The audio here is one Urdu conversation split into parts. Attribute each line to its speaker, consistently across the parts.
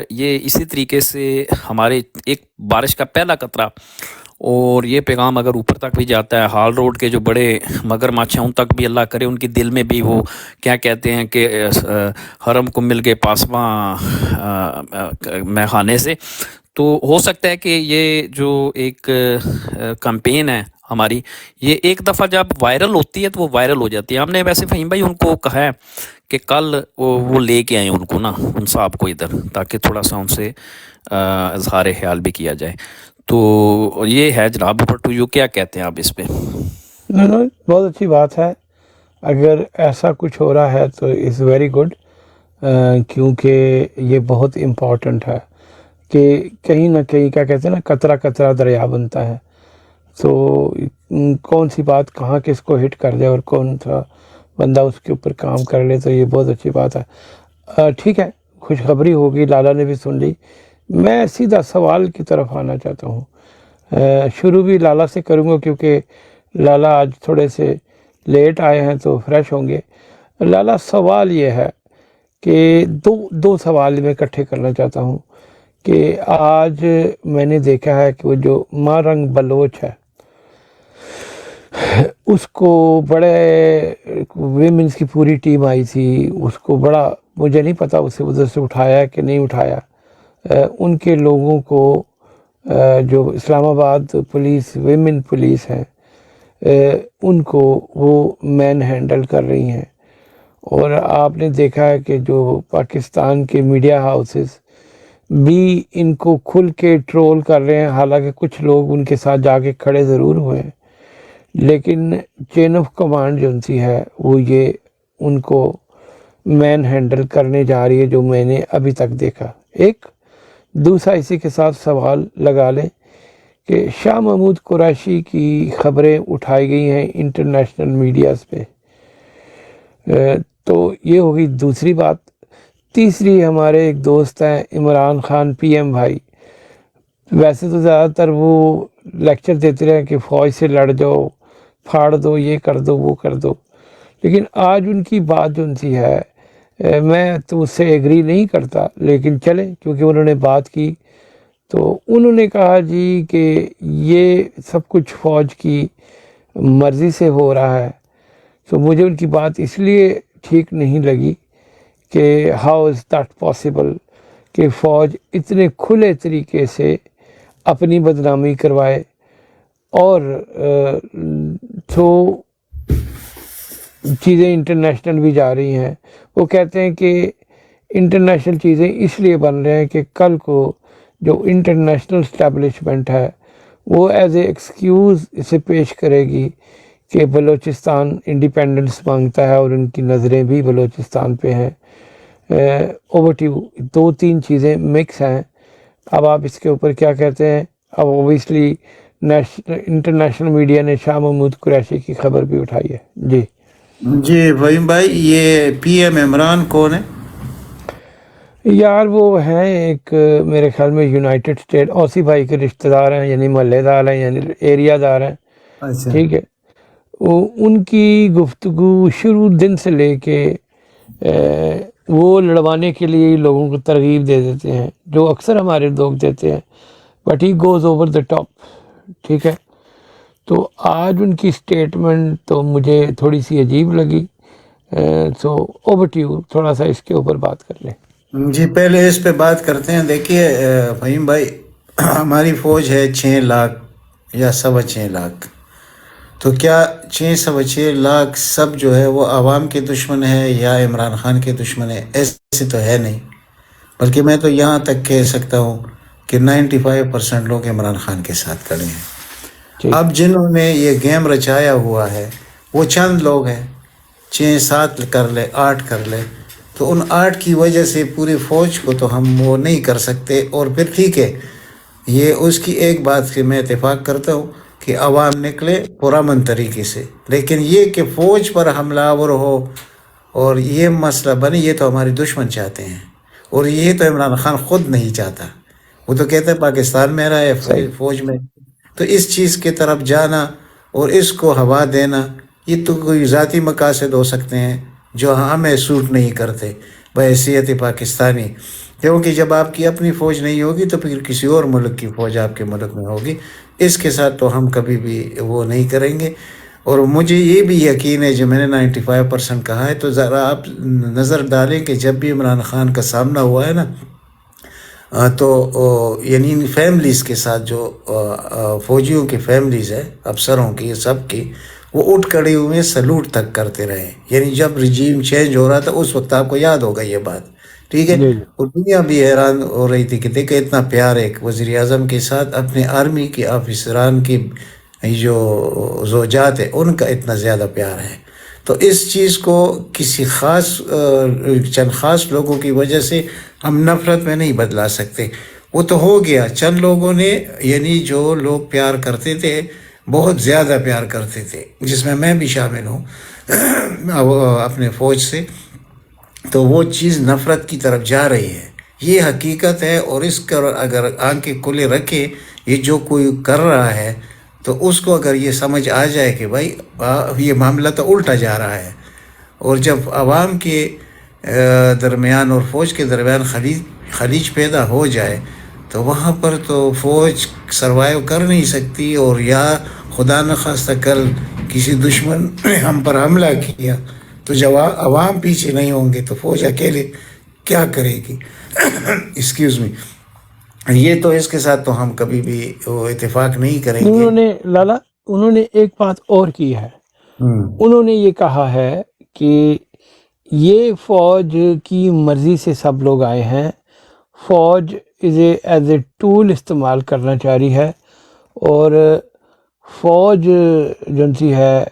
Speaker 1: یہ اسی طریقے سے ہمارے ایک بارش کا پہلا قطرہ، اور یہ پیغام اگر اوپر تک بھی جاتا ہے، ہال روڈ کے جو بڑے مگر مچھ ہیں ان تک بھی اللہ کرے ان کی دل میں بھی وہ کیا کہتے ہیں کہ حرم کو مل گئے پاسباں میں خانے سے. تو ہو سکتا ہے کہ یہ جو ایک کمپین ہے ہماری، یہ ایک دفعہ جب وائرل ہوتی ہے تو وہ وائرل ہو جاتی ہے. ہم نے ویسے فہیم بھائی ان کو کہا ہے کہ کل وہ لے کے آئیں ان کو نا، ان صاحب کو ادھر، تاکہ تھوڑا سا ان سے اظہار خیال بھی کیا جائے. تو یہ ہے جناب. اوپر ٹو یو، کیا کہتے ہیں آپ اس پہ؟
Speaker 2: بہت اچھی بات ہے. اگر ایسا کچھ ہو رہا ہے تو اٹس ویری گڈ، کیونکہ یہ بہت امپورٹنٹ ہے کہ کہیں نہ کہیں کیا کہتے ہیں نا، قطرہ قطرہ دریا بنتا ہے. تو کون سی بات کہاں کس کو ہٹ کر دے اور کون سا بندہ اس کے اوپر کام کر لے، تو یہ بہت اچھی بات ہے. ٹھیک ہے، خوشخبری ہوگی، لالا نے بھی سن لی. میں سیدھا سوال کی طرف آنا چاہتا ہوں. شروع بھی لالا سے کروں گا کیونکہ لالا آج تھوڑے سے لیٹ آئے ہیں تو فریش ہوں گے. لالا، سوال یہ ہے کہ دو سوال میں اکٹھے کرنا چاہتا ہوں کہ آج میں نے دیکھا ہے کہ وہ جو مارنگ بلوچ ہے اس کو بڑے ویمنس کی پوری ٹیم آئی تھی، اس کو بڑا، مجھے نہیں پتا اسے ادھر سے اٹھایا کہ نہیں اٹھایا. ان کے لوگوں کو جو اسلام آباد پولیس، ویمن پولیس ہے، ان کو وہ مین ہینڈل کر رہی ہیں. اور آپ نے دیکھا ہے کہ جو پاکستان کے میڈیا ہاؤسز بھی ان کو کھل کے ٹرول کر رہے ہیں. حالانکہ کچھ لوگ ان کے ساتھ جا کے کھڑے ضرور ہوئے ہیں، لیکن چین آف کمانڈ جو ان سی ہے وہ یہ ان کو مین ہینڈل کرنے جا رہی ہے، جو میں نے ابھی تک دیکھا. ایک دوسرا اسی کے ساتھ سوال لگا لیں کہ شاہ محمود قریشی کی خبریں اٹھائی گئی ہیں انٹرنیشنل میڈیاز پہ. تو یہ ہوگی دوسری بات. تیسری، ہمارے ایک دوست ہیں عمران خان پی ایم بھائی، ویسے تو زیادہ تر وہ لیکچر دیتے رہے کہ فوج سے لڑ جاؤ، پھاڑ دو، یہ کر دو، وہ کر دو. لیکن آج ان کی بات جو ان سی ہے، میں تو اس سے ایگری نہیں کرتا، لیکن چلے کیونکہ انہوں نے بات کی. تو انہوں نے کہا جی کہ یہ سب کچھ فوج کی مرضی سے ہو رہا ہے. تو مجھے ان کی بات اس لیے ٹھیک نہیں لگی کہ ہاؤ از دیٹ پاسبل کہ فوج اتنے کھلے طریقے سے اپنی بدنامی کروائے. اور تو چیزیں انٹرنیشنل بھی جا رہی ہیں. وہ کہتے ہیں کہ انٹرنیشنل چیزیں اس لیے بن رہے ہیں کہ کل کو جو انٹرنیشنل اسٹیبلشمنٹ ہے وہ ایز اے ایکسکیوز اسے پیش کرے گی کہ بلوچستان انڈیپینڈنس مانگتا ہے اور ان کی نظریں بھی بلوچستان پہ ہیں. اوورٹیو دو تین چیزیں مکس ہیں. اب آپ اس کے اوپر کیا کہتے ہیں؟ اب اوبیسلی انٹرنیشنل میڈیا نے شاہ محمود قریشی کی خبر بھی اٹھائی ہے.
Speaker 3: جی فہیم بھائی، یہ پی ایم عمران کون ہے؟
Speaker 2: یار وہ ہیں ایک میرے خیال میں یونائٹڈ اسٹیٹ، اوسی بھائی کے رشتہ دار ہیں، یعنی محلے دار ہیں، یعنی ایریا دار ہیں.
Speaker 3: اچھا.
Speaker 2: ٹھیک ہے. ان کی گفتگو شروع دن سے لے کے وہ لڑوانے کے لیے لوگوں کو ترغیب دے دیتے ہیں، جو اکثر ہمارے لوگ دیتے ہیں، but he goes over the top. ٹھیک ہے. تو آج ان کی سٹیٹمنٹ تو مجھے تھوڑی سی عجیب لگی. سو اوور ٹو یو، تھوڑا سا اس کے اوپر بات کر لیں.
Speaker 3: جی پہلے اس پہ بات کرتے ہیں. دیکھیے فہیم بھائی، ہماری فوج ہے 6 لاکھ یا 6.25 لاکھ. تو کیا 6.25 لاکھ سب جو ہے وہ عوام کے دشمن ہے یا عمران خان کے دشمن ہے؟ ایسے تو ہے نہیں، بلکہ میں تو یہاں تک کہہ سکتا ہوں کہ 95% لوگ عمران خان کے ساتھ کھڑے ہیں. اب جنہوں نے یہ گیم رچایا ہوا ہے وہ چند لوگ ہیں، 6-7 کر لے، 8 کر لے، تو ان 8 کی وجہ سے پوری فوج کو تو ہم وہ نہیں کر سکتے. اور پھر ٹھیک ہے، یہ اس کی ایک بات سے میں اتفاق کرتا ہوں کہ عوام نکلے پرامن طریقے سے، لیکن یہ کہ فوج پر حملہ آور ہو اور یہ مسئلہ بنے، یہ تو ہمارے دشمن چاہتے ہیں، اور یہ تو عمران خان خود نہیں چاہتا. وہ تو کہتا ہے پاکستان میں رہا ہے فوج میں. تو اس چیز کی طرف جانا اور اس کو ہوا دینا، یہ تو کوئی ذاتی مقاصد ہو سکتے ہیں جو ہمیں سوٹ نہیں کرتے بحیثیت پاکستانی. کیونکہ جب آپ کی اپنی فوج نہیں ہوگی تو پھر کسی اور ملک کی فوج آپ کے ملک میں ہوگی. اس کے ساتھ تو ہم کبھی بھی وہ نہیں کریں گے. اور مجھے یہ بھی یقین ہے جو میں نے 95% کہا ہے، تو ذرا آپ نظر ڈالیں کہ جب بھی عمران خان کا سامنا ہوا ہے نا، تو یعنی فیملیز کے ساتھ جو فوجیوں کی فیملیز ہیں، افسروں کی، سب کی، وہ اٹھ کھڑے ہوئے سلوٹ تک کرتے رہے. یعنی جب رجیم چینج ہو رہا تھا اس وقت، آپ کو یاد ہوگا یہ بات، ٹھیک ہے.
Speaker 2: جی جی
Speaker 3: اور دنیا بھی حیران ہو رہی تھی کہ دیکھیں اتنا پیار ایک وزیر اعظم کے ساتھ اپنے آرمی کے آفیسران کی جو زوجات ہیں ان کا اتنا زیادہ پیار ہے. تو اس چیز کو کسی خاص چند خاص لوگوں کی وجہ سے ہم نفرت میں نہیں بدلا سکتے. وہ تو ہو گیا، چند لوگوں نے، یعنی جو لوگ پیار کرتے تھے، بہت زیادہ پیار کرتے تھے، جس میں بھی شامل ہوں اپنے فوج سے، تو وہ چیز نفرت کی طرف جا رہی ہے. یہ حقیقت ہے. اور اس کا اگر آنکھیں کھلے رکھے یہ جو کوئی کر رہا ہے، تو اس کو اگر یہ سمجھ آ جائے کہ بھائی یہ معاملہ تو الٹا جا رہا ہے. اور جب عوام کے درمیان اور فوج کے درمیان خلیج پیدا ہو جائے تو وہاں پر تو فوج سروائیو کر نہیں سکتی. اور یا خدا نخواستہ کل کسی دشمن نے ہم پر حملہ کیا تو جب عوام پیچھے نہیں ہوں گے تو فوج اکیلے کیا کرے گی؟ Excuse me. یہ تو اس کے ساتھ تو ہم کبھی بھی اتفاق نہیں کریں گے.
Speaker 2: انہوں نے لالا، انہوں نے ایک بات اور کی ہے. انہوں نے یہ کہا ہے کہ یہ فوج کی مرضی سے سب لوگ آئے ہیں، فوج ایز اے ٹول استعمال کرنا چاہ رہی ہے، اور فوج جو سی ہے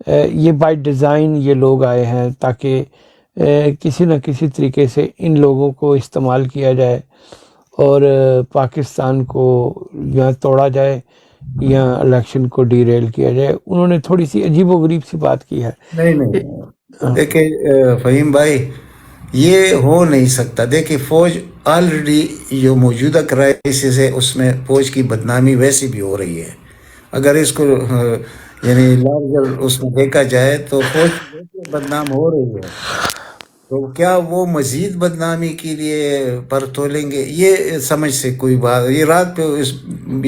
Speaker 2: یہ بائی ڈیزائن یہ لوگ آئے ہیں تاکہ کسی نہ کسی طریقے سے ان لوگوں کو استعمال کیا جائے اور پاکستان کو یا توڑا جائے یا الیکشن کو ڈی ریل کیا جائے. انہوں نے تھوڑی سی عجیب و غریب سی بات کی ہے.
Speaker 3: نہیں دیکھیں فہیم بھائی، یہ ہو نہیں سکتا. دیکھیں فوج آلریڈی جو موجودہ کرائسس ہے اس میں فوج کی بدنامی ویسی بھی ہو رہی ہے. اگر اس کو یعنی لارجر اس میں دیکھا جائے تو فوج بدنام ہو رہی ہے، تو کیا وہ مزید بدنامی کے لیے پر تولیں گے؟ یہ سمجھ سے کوئی بات. یہ رات پہ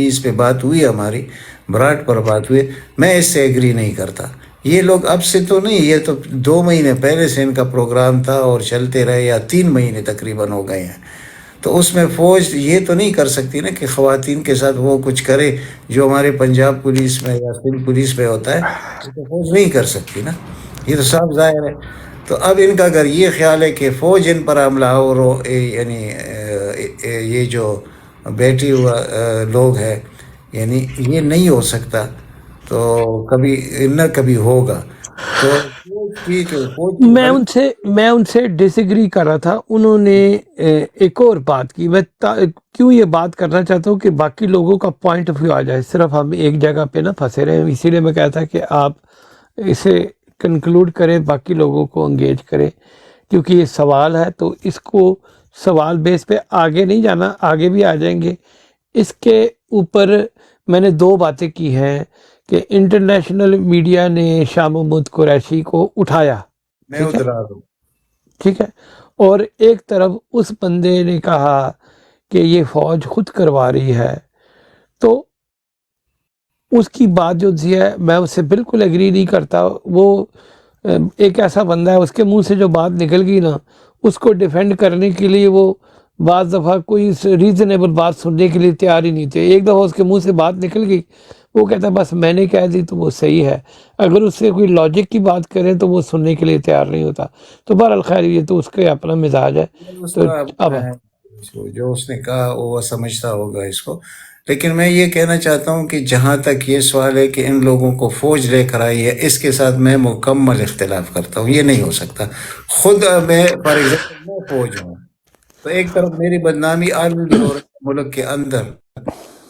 Speaker 3: اس پہ بات ہوئی ہماری، براٹ پر بات ہوئی، میں اس سے ایگری نہیں کرتا. یہ لوگ اب سے تو نہیں، یہ تو 2 مہینے پہلے سے ان کا پروگرام تھا اور چلتے رہے، یا 3 مہینے تقریباً ہو گئے ہیں. تو اس میں فوج یہ تو نہیں کر سکتی نا کہ خواتین کے ساتھ وہ کچھ کرے جو ہمارے پنجاب پولیس میں یا سندھ پولیس میں ہوتا ہے. یہ تو فوج نہیں کر سکتی نا، یہ تو صاف ظاہر ہے. تو اب ان کا اگر یہ خیال ہے کہ فوج ان پر حملہ اور یعنی یہ جو بیٹھی ہوا لوگ ہیں، یعنی یہ نہیں ہو سکتا، تو کبھی نہ کبھی ہوگا. تو
Speaker 2: میں ان سے ڈس ایگری کر رہا تھا. انہوں نے ایک اور بات کی. میں کیوں یہ بات کرنا چاہتا ہوں کہ باقی لوگوں کا پوائنٹ آف ویو آ جائے، صرف ہم ایک جگہ پہ نہ پھنسے رہے. اسی لیے میں کہتا کہ آپ اسے کنکلوڈ کریں، باقی لوگوں کو انگیج کریں، کیونکہ یہ سوال ہے تو اس کو سوال بیس پہ آگے نہیں جانا، آگے بھی آ جائیں گے. اس کے اوپر میں نے 2 باتیں کی ہیں کہ انٹرنیشنل میڈیا نے شاہ محمود قریشی کو اٹھایا، ٹھیک ہے، اور ایک طرف اس بندے نے کہا کہ یہ فوج خود کروا رہی ہے. تو اس کی بات جو ہے میں اس سے بالکل ایگری نہیں کرتا. وہ ایک ایسا بندہ ہے، اس کے منہ سے جو بات نکل گئی نا، اس کو ڈیفینڈ کرنے کے لیے وہ بعض دفعہ کوئی ریزنیبل بات سننے کے لیے تیار ہی نہیں تھے. ایک دفعہ اس کے منہ سے بات نکل گئی، وہ کہتا ہے بس میں نے کہہ دی تو وہ صحیح ہے. اگر اس سے کوئی لاجک کی بات کریں تو وہ سننے کے لیے تیار نہیں ہوتا. تو بہرحال خیر، یہ تو اس کا اپنا مزاج ہے. تو اب
Speaker 3: جو اس نے کہا وہ سمجھتا ہوگا اس کو. لیکن میں یہ کہنا چاہتا ہوں کہ جہاں تک یہ سوال ہے کہ ان لوگوں کو فوج لے کر آئی ہے، اس کے ساتھ میں مکمل اختلاف کرتا ہوں. یہ نہیں ہو سکتا. خود میں فار ایگزامپل میں فوج ہوں، تو ایک طرف میری بدنامی آلریڈی ہو رہی ہے ملک کے اندر،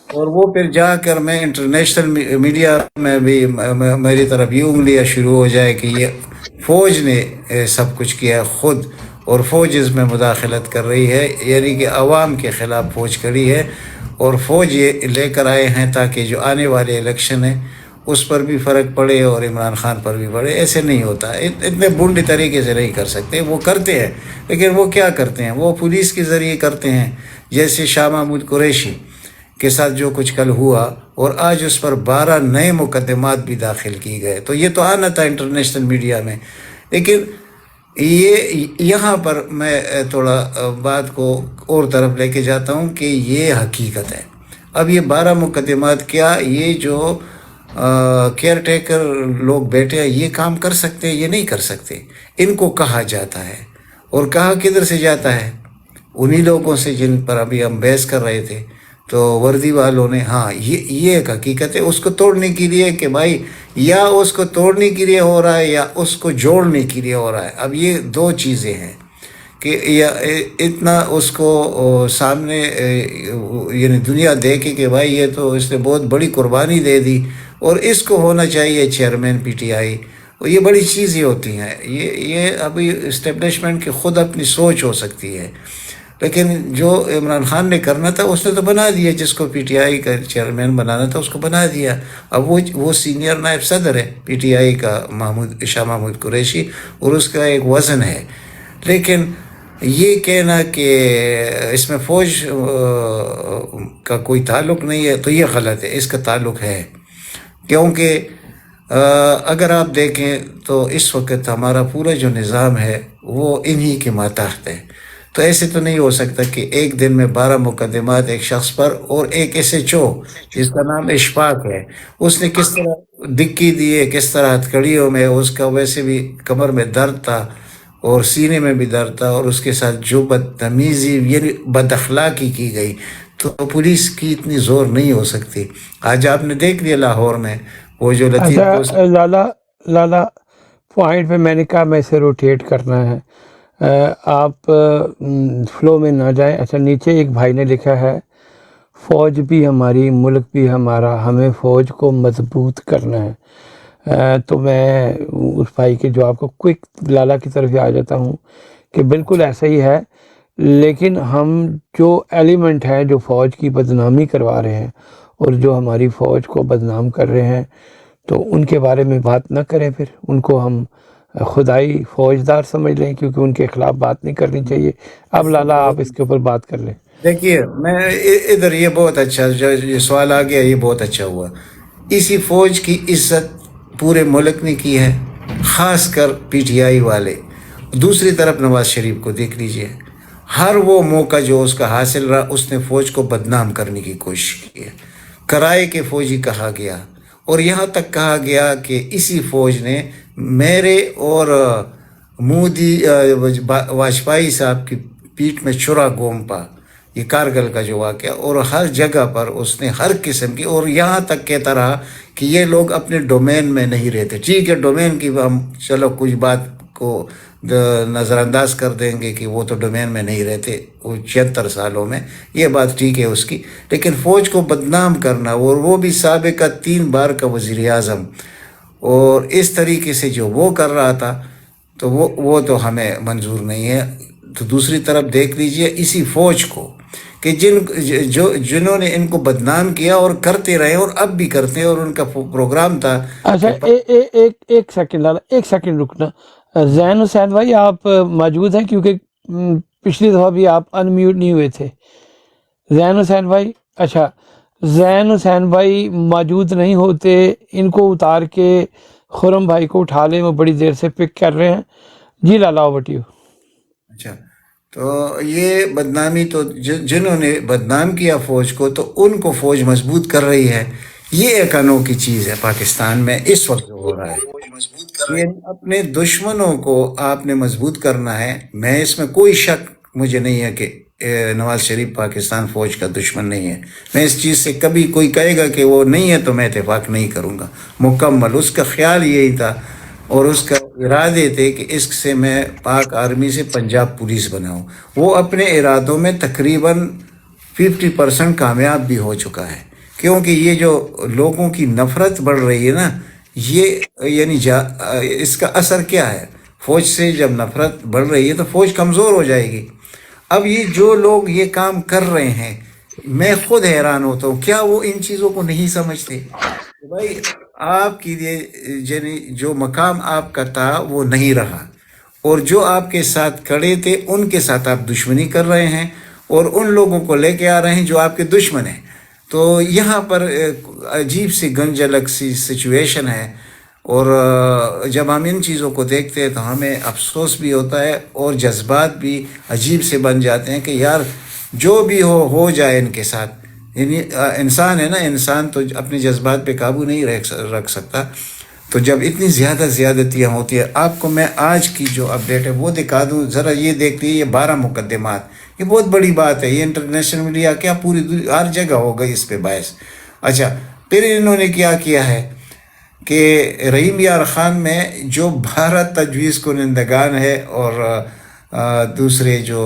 Speaker 3: اور وہ پھر جا کر میں انٹرنیشنل میڈیا میں بھی میری طرف یہ انگلیاں شروع ہو جائے کہ یہ فوج نے سب کچھ کیا خود، اور فوج اس میں مداخلت کر رہی ہے، یعنی کہ عوام کے خلاف فوج کھڑی ہے، اور فوج یہ لے کر آئے ہیں تاکہ جو آنے والے الیکشن ہیں اس پر بھی فرق پڑے اور عمران خان پر بھی پڑے، ایسے نہیں ہوتا. اتنے بنڈے طریقے سے نہیں کر سکتے. وہ کرتے ہیں لیکن وہ کیا کرتے ہیں، وہ پولیس کے ذریعے کرتے ہیں. جیسے شاہ محمود قریشی کے ساتھ جو کچھ کل ہوا، اور آج اس پر 12 نئے مقدمات بھی داخل کی گئے، تو یہ تو آنا تھا انٹرنیشنل میڈیا میں. لیکن یہاں پر میں تھوڑا بات کو اور طرف لے کے جاتا ہوں کہ یہ حقیقت ہے. اب یہ 12 مقدمات، کیا یہ جو کیئر ٹیکر لوگ بیٹھے ہیں یہ کام کر سکتے ہیں؟ یہ نہیں کر سکتے. ان کو کہا جاتا ہے، اور کہا کدھر سے جاتا ہے؟ انہی لوگوں سے جن پر ابھی ہم بحث کر رہے تھے. تو وردی والوں نے، ہاں یہ ایک حقیقت ہے. اس کو توڑنے کے لیے کہ بھائی، یا اس کو توڑنے کے لیے ہو رہا ہے یا اس کو جوڑنے کے لیے ہو رہا ہے. اب یہ دو چیزیں ہیں کہ یا اتنا اس کو سامنے یعنی دنیا دیکھے کہ بھائی یہ تو اس نے بہت بڑی قربانی دے دی اور اس کو ہونا چاہیے چیئرمین پی ٹی آئی. اور یہ بڑی چیزیں ہوتی ہیں. یہ ابھی اسٹیبلشمنٹ کی خود اپنی سوچ ہو سکتی ہے، لیکن جو عمران خان نے کرنا تھا اس نے تو بنا دیا. جس کو پی ٹی آئی کا چیئرمین بنانا تھا اس کو بنا دیا. اب وہ سینئر نائب صدر ہے پی ٹی آئی کا، شاہ محمود قریشی، اور اس کا ایک وزن ہے. لیکن یہ کہنا کہ اس میں فوج کا کوئی تعلق نہیں ہے تو یہ غلط ہے. اس کا تعلق ہے، کیونکہ اگر آپ دیکھیں تو اس وقت ہمارا پورا جو نظام ہے وہ انہی کے ماتحت ہے. تو ایسے تو نہیں ہو سکتا کہ ایک دن میں 12 مقدمات ایک شخص پر، اور ایک ایسے جس کا نام اشفاق ہے، اس نے کس طرح دکی دیے، کس طرح ہتھکڑیوں میں اس کا ویسے بھی کمر میں درد تھا اور سینے میں بھی درد تھا، اور اس کے ساتھ جو بدتمیزی یعنی بد اخلاقی کی گئی، تو پولیس کی اتنی زور نہیں ہو سکتی. آج آپ نے دیکھ لیا لاہور میں وہ جو لطیف
Speaker 2: اچھا لالا پوائنٹ پہ میں نے کہا میں اسے روٹیٹ کرنا ہے، آپ فلو میں نہ جائیں. اچھا، نیچے ایک بھائی نے لکھا ہے فوج بھی ہماری، ملک بھی ہمارا، ہمیں فوج کو مضبوط کرنا ہے. تو میں اس بھائی کے جواب کو کوئک لالا کی طرف آ جاتا ہوں کہ بالکل ایسا ہی ہے. لیکن ہم جو ایلیمنٹ ہیں جو فوج کی بدنامی کروا رہے ہیں اور جو ہماری فوج کو بدنام کر رہے ہیں، تو ان کے بارے میں بات نہ کریں. پھر ان کو ہم خدائی فوجدار سمجھ لیں، کیونکہ ان کے خلاف بات نہیں کرنی چاہیے. اب لالا آپ اس کے اوپر بات کر لیں.
Speaker 3: دیکھیے، میں ادھر یہ بہت اچھا جو یہ سوال آ گیا، یہ بہت اچھا ہوا. اسی فوج کی عزت پورے ملک نے کی ہے، خاص کر پی ٹی آئی والے. دوسری طرف نواز شریف کو دیکھ لیجئے، ہر وہ موقع جو اس کا حاصل رہا اس نے فوج کو بدنام کرنے کی کوشش کی ہے. کرائے کے فوجی کہا گیا، اور یہاں تک کہا گیا کہ اسی فوج نے میرے اور مودی واجپئی صاحب کی پیٹھ میں چھرا گھونپا. یہ کارگل کا جو واقعہ، اور ہر جگہ پر اس نے ہر قسم کی، اور یہاں تک کہتا رہا کہ یہ لوگ اپنے ڈومین میں نہیں رہتے. ٹھیک ہے، ڈومین کی ہم چلو کچھ بات کو نظر انداز کر دیں گے کہ وہ تو ڈومین میں نہیں رہتے وہ 76 سالوں میں، یہ بات ٹھیک ہے اس کی. لیکن فوج کو بدنام کرنا، اور وہ بھی سابقہ 3 بار کا وزیر اعظم، اور اس طریقے سے جو وہ کر رہا تھا، تو وہ تو ہمیں منظور نہیں ہے. تو دوسری طرف دیکھ لیجئے اسی فوج کو کہ جنہوں نے ان کو بدنام کیا اور کرتے رہے اور اب بھی کرتے ہیں، اور ان کا پروگرام تھا.
Speaker 2: اچھا، ایک سیکنڈ لالا، ایک سیکنڈ رکنا. زین حسین بھائی آپ موجود ہیں؟ کیونکہ پچھلی دفعہ بھی آپ ان میوٹ نہیں ہوئے تھے. زین حسین بھائی، اچھا زین حسین بھائی موجود نہیں ہوتے، ان کو اتار کے خرم بھائی کو اٹھا لیں، وہ بڑی دیر سے پک کر رہے ہیں. جی لالا اوور ٹو یو.
Speaker 3: اچھا، تو یہ بدنامی تو جنہوں نے بدنام کیا فوج کو، تو ان کو فوج مضبوط کر رہی ہے. یہ ایک انوکھی چیز ہے پاکستان میں اس وقت جو ہو رہا ہے. یہ اپنے دشمنوں کو آپ نے مضبوط کرنا ہے. میں اس میں کوئی شک مجھے نہیں ہے کہ نواز شریف پاکستان فوج کا دشمن نہیں ہے. میں اس چیز سے کبھی کوئی کہے گا کہ وہ نہیں ہے تو میں اتفاق نہیں کروں گا. مکمل اس کا خیال یہی تھا، اور اس کا ارادے تھے کہ اس سے میں پاک آرمی سے پنجاب پولیس بناؤں. وہ اپنے ارادوں میں تقریباً 50% کامیاب بھی ہو چکا ہے، کیونکہ یہ جو لوگوں کی نفرت بڑھ رہی ہے نا، یہ یعنی اس کا اثر کیا ہے؟ فوج سے جب نفرت بڑھ رہی ہے تو فوج کمزور ہو جائے گی. اب یہ جو لوگ یہ کام کر رہے ہیں، میں خود حیران ہوتا ہوں، کیا وہ ان چیزوں کو نہیں سمجھتے؟ بھائی آپ کی یعنی جو مقام آپ کا تھا وہ نہیں رہا، اور جو آپ کے ساتھ کھڑے تھے ان کے ساتھ آپ دشمنی کر رہے ہیں، اور ان لوگوں کو لے کے آ رہے ہیں جو آپ کے دشمن ہیں۔ تو یہاں پر عجیب سی گنجلک سی سچویشن ہے، اور جب ہم ان چیزوں کو دیکھتے ہیں تو ہمیں افسوس بھی ہوتا ہے، اور جذبات بھی عجیب سے بن جاتے ہیں کہ یار جو بھی ہو جائے ان کے ساتھ۔ یعنی انسان ہے نا، انسان تو اپنے جذبات پہ قابو نہیں رکھ سکتا۔ تو جب اتنی زیادہ زیادتیاں ہوتی ہیں، آپ کو میں آج کی جو اپڈیٹ ہے وہ دکھا دوں ذرا، یہ دیکھتے یہ 12 مقدمات، یہ بہت بڑی بات ہے، یہ انٹرنیشنل میڈیا کیا پوری ہر جگہ ہو گئی اس پہ باعث۔ اچھا، پھر انہوں نے کیا ہے کہ رحیم یار خان میں جو 12 تجویز کنندگان ہے اور دوسرے جو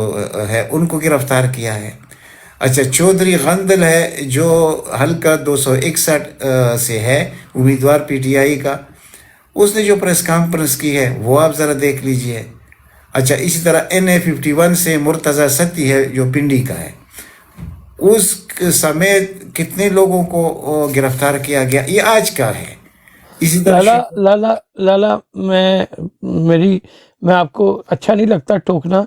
Speaker 3: ہے ان کو گرفتار کیا ہے۔ اچھا، چودھری غندل ہے جو حلقہ 261 سے ہے، امیدوار پی ٹی آئی کا، اس نے جو پریس کانفرنس کی ہے وہ آپ ذرا دیکھ لیجئے۔ اچھا، اسی طرح NA51 سے مرتضی ستی ہے جو پنڈی کا ہے، اس سمیت کتنے لوگوں کو گرفتار کیا گیا، یہ آج کا ہے۔ اسی طرح
Speaker 2: لالا میں آپ کو اچھا نہیں لگتا ٹوکنا،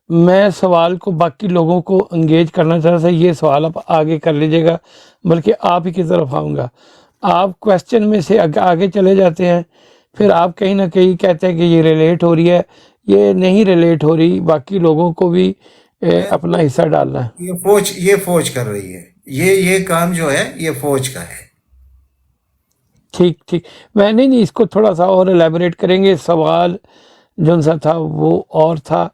Speaker 2: میں سوال کو باقی لوگوں کو انگیج کرنا چاہ رہا تھا، یہ سوال آپ آگے کر لیجیے گا، بلکہ آپ ہی کی طرف آؤں گا۔ آپ کویسچن میں سے آگے چلے جاتے ہیں، پھر آپ کہیں نہ کہیں کہتے ہیں کہ یہ ریلیٹ ہو رہی ہے، یہ نہیں ریلیٹ ہو رہی، باقی لوگوں کو بھی اپنا حصہ ڈالنا ہے۔
Speaker 3: یہ فوج کر رہی ہے، یہ کام جو ہے یہ فوج کا ہے۔
Speaker 2: ٹھیک، میں نہیں اس کو تھوڑا سا اور الیبوریٹ کریں گے، سوال جو سا تھا وہ اور تھا،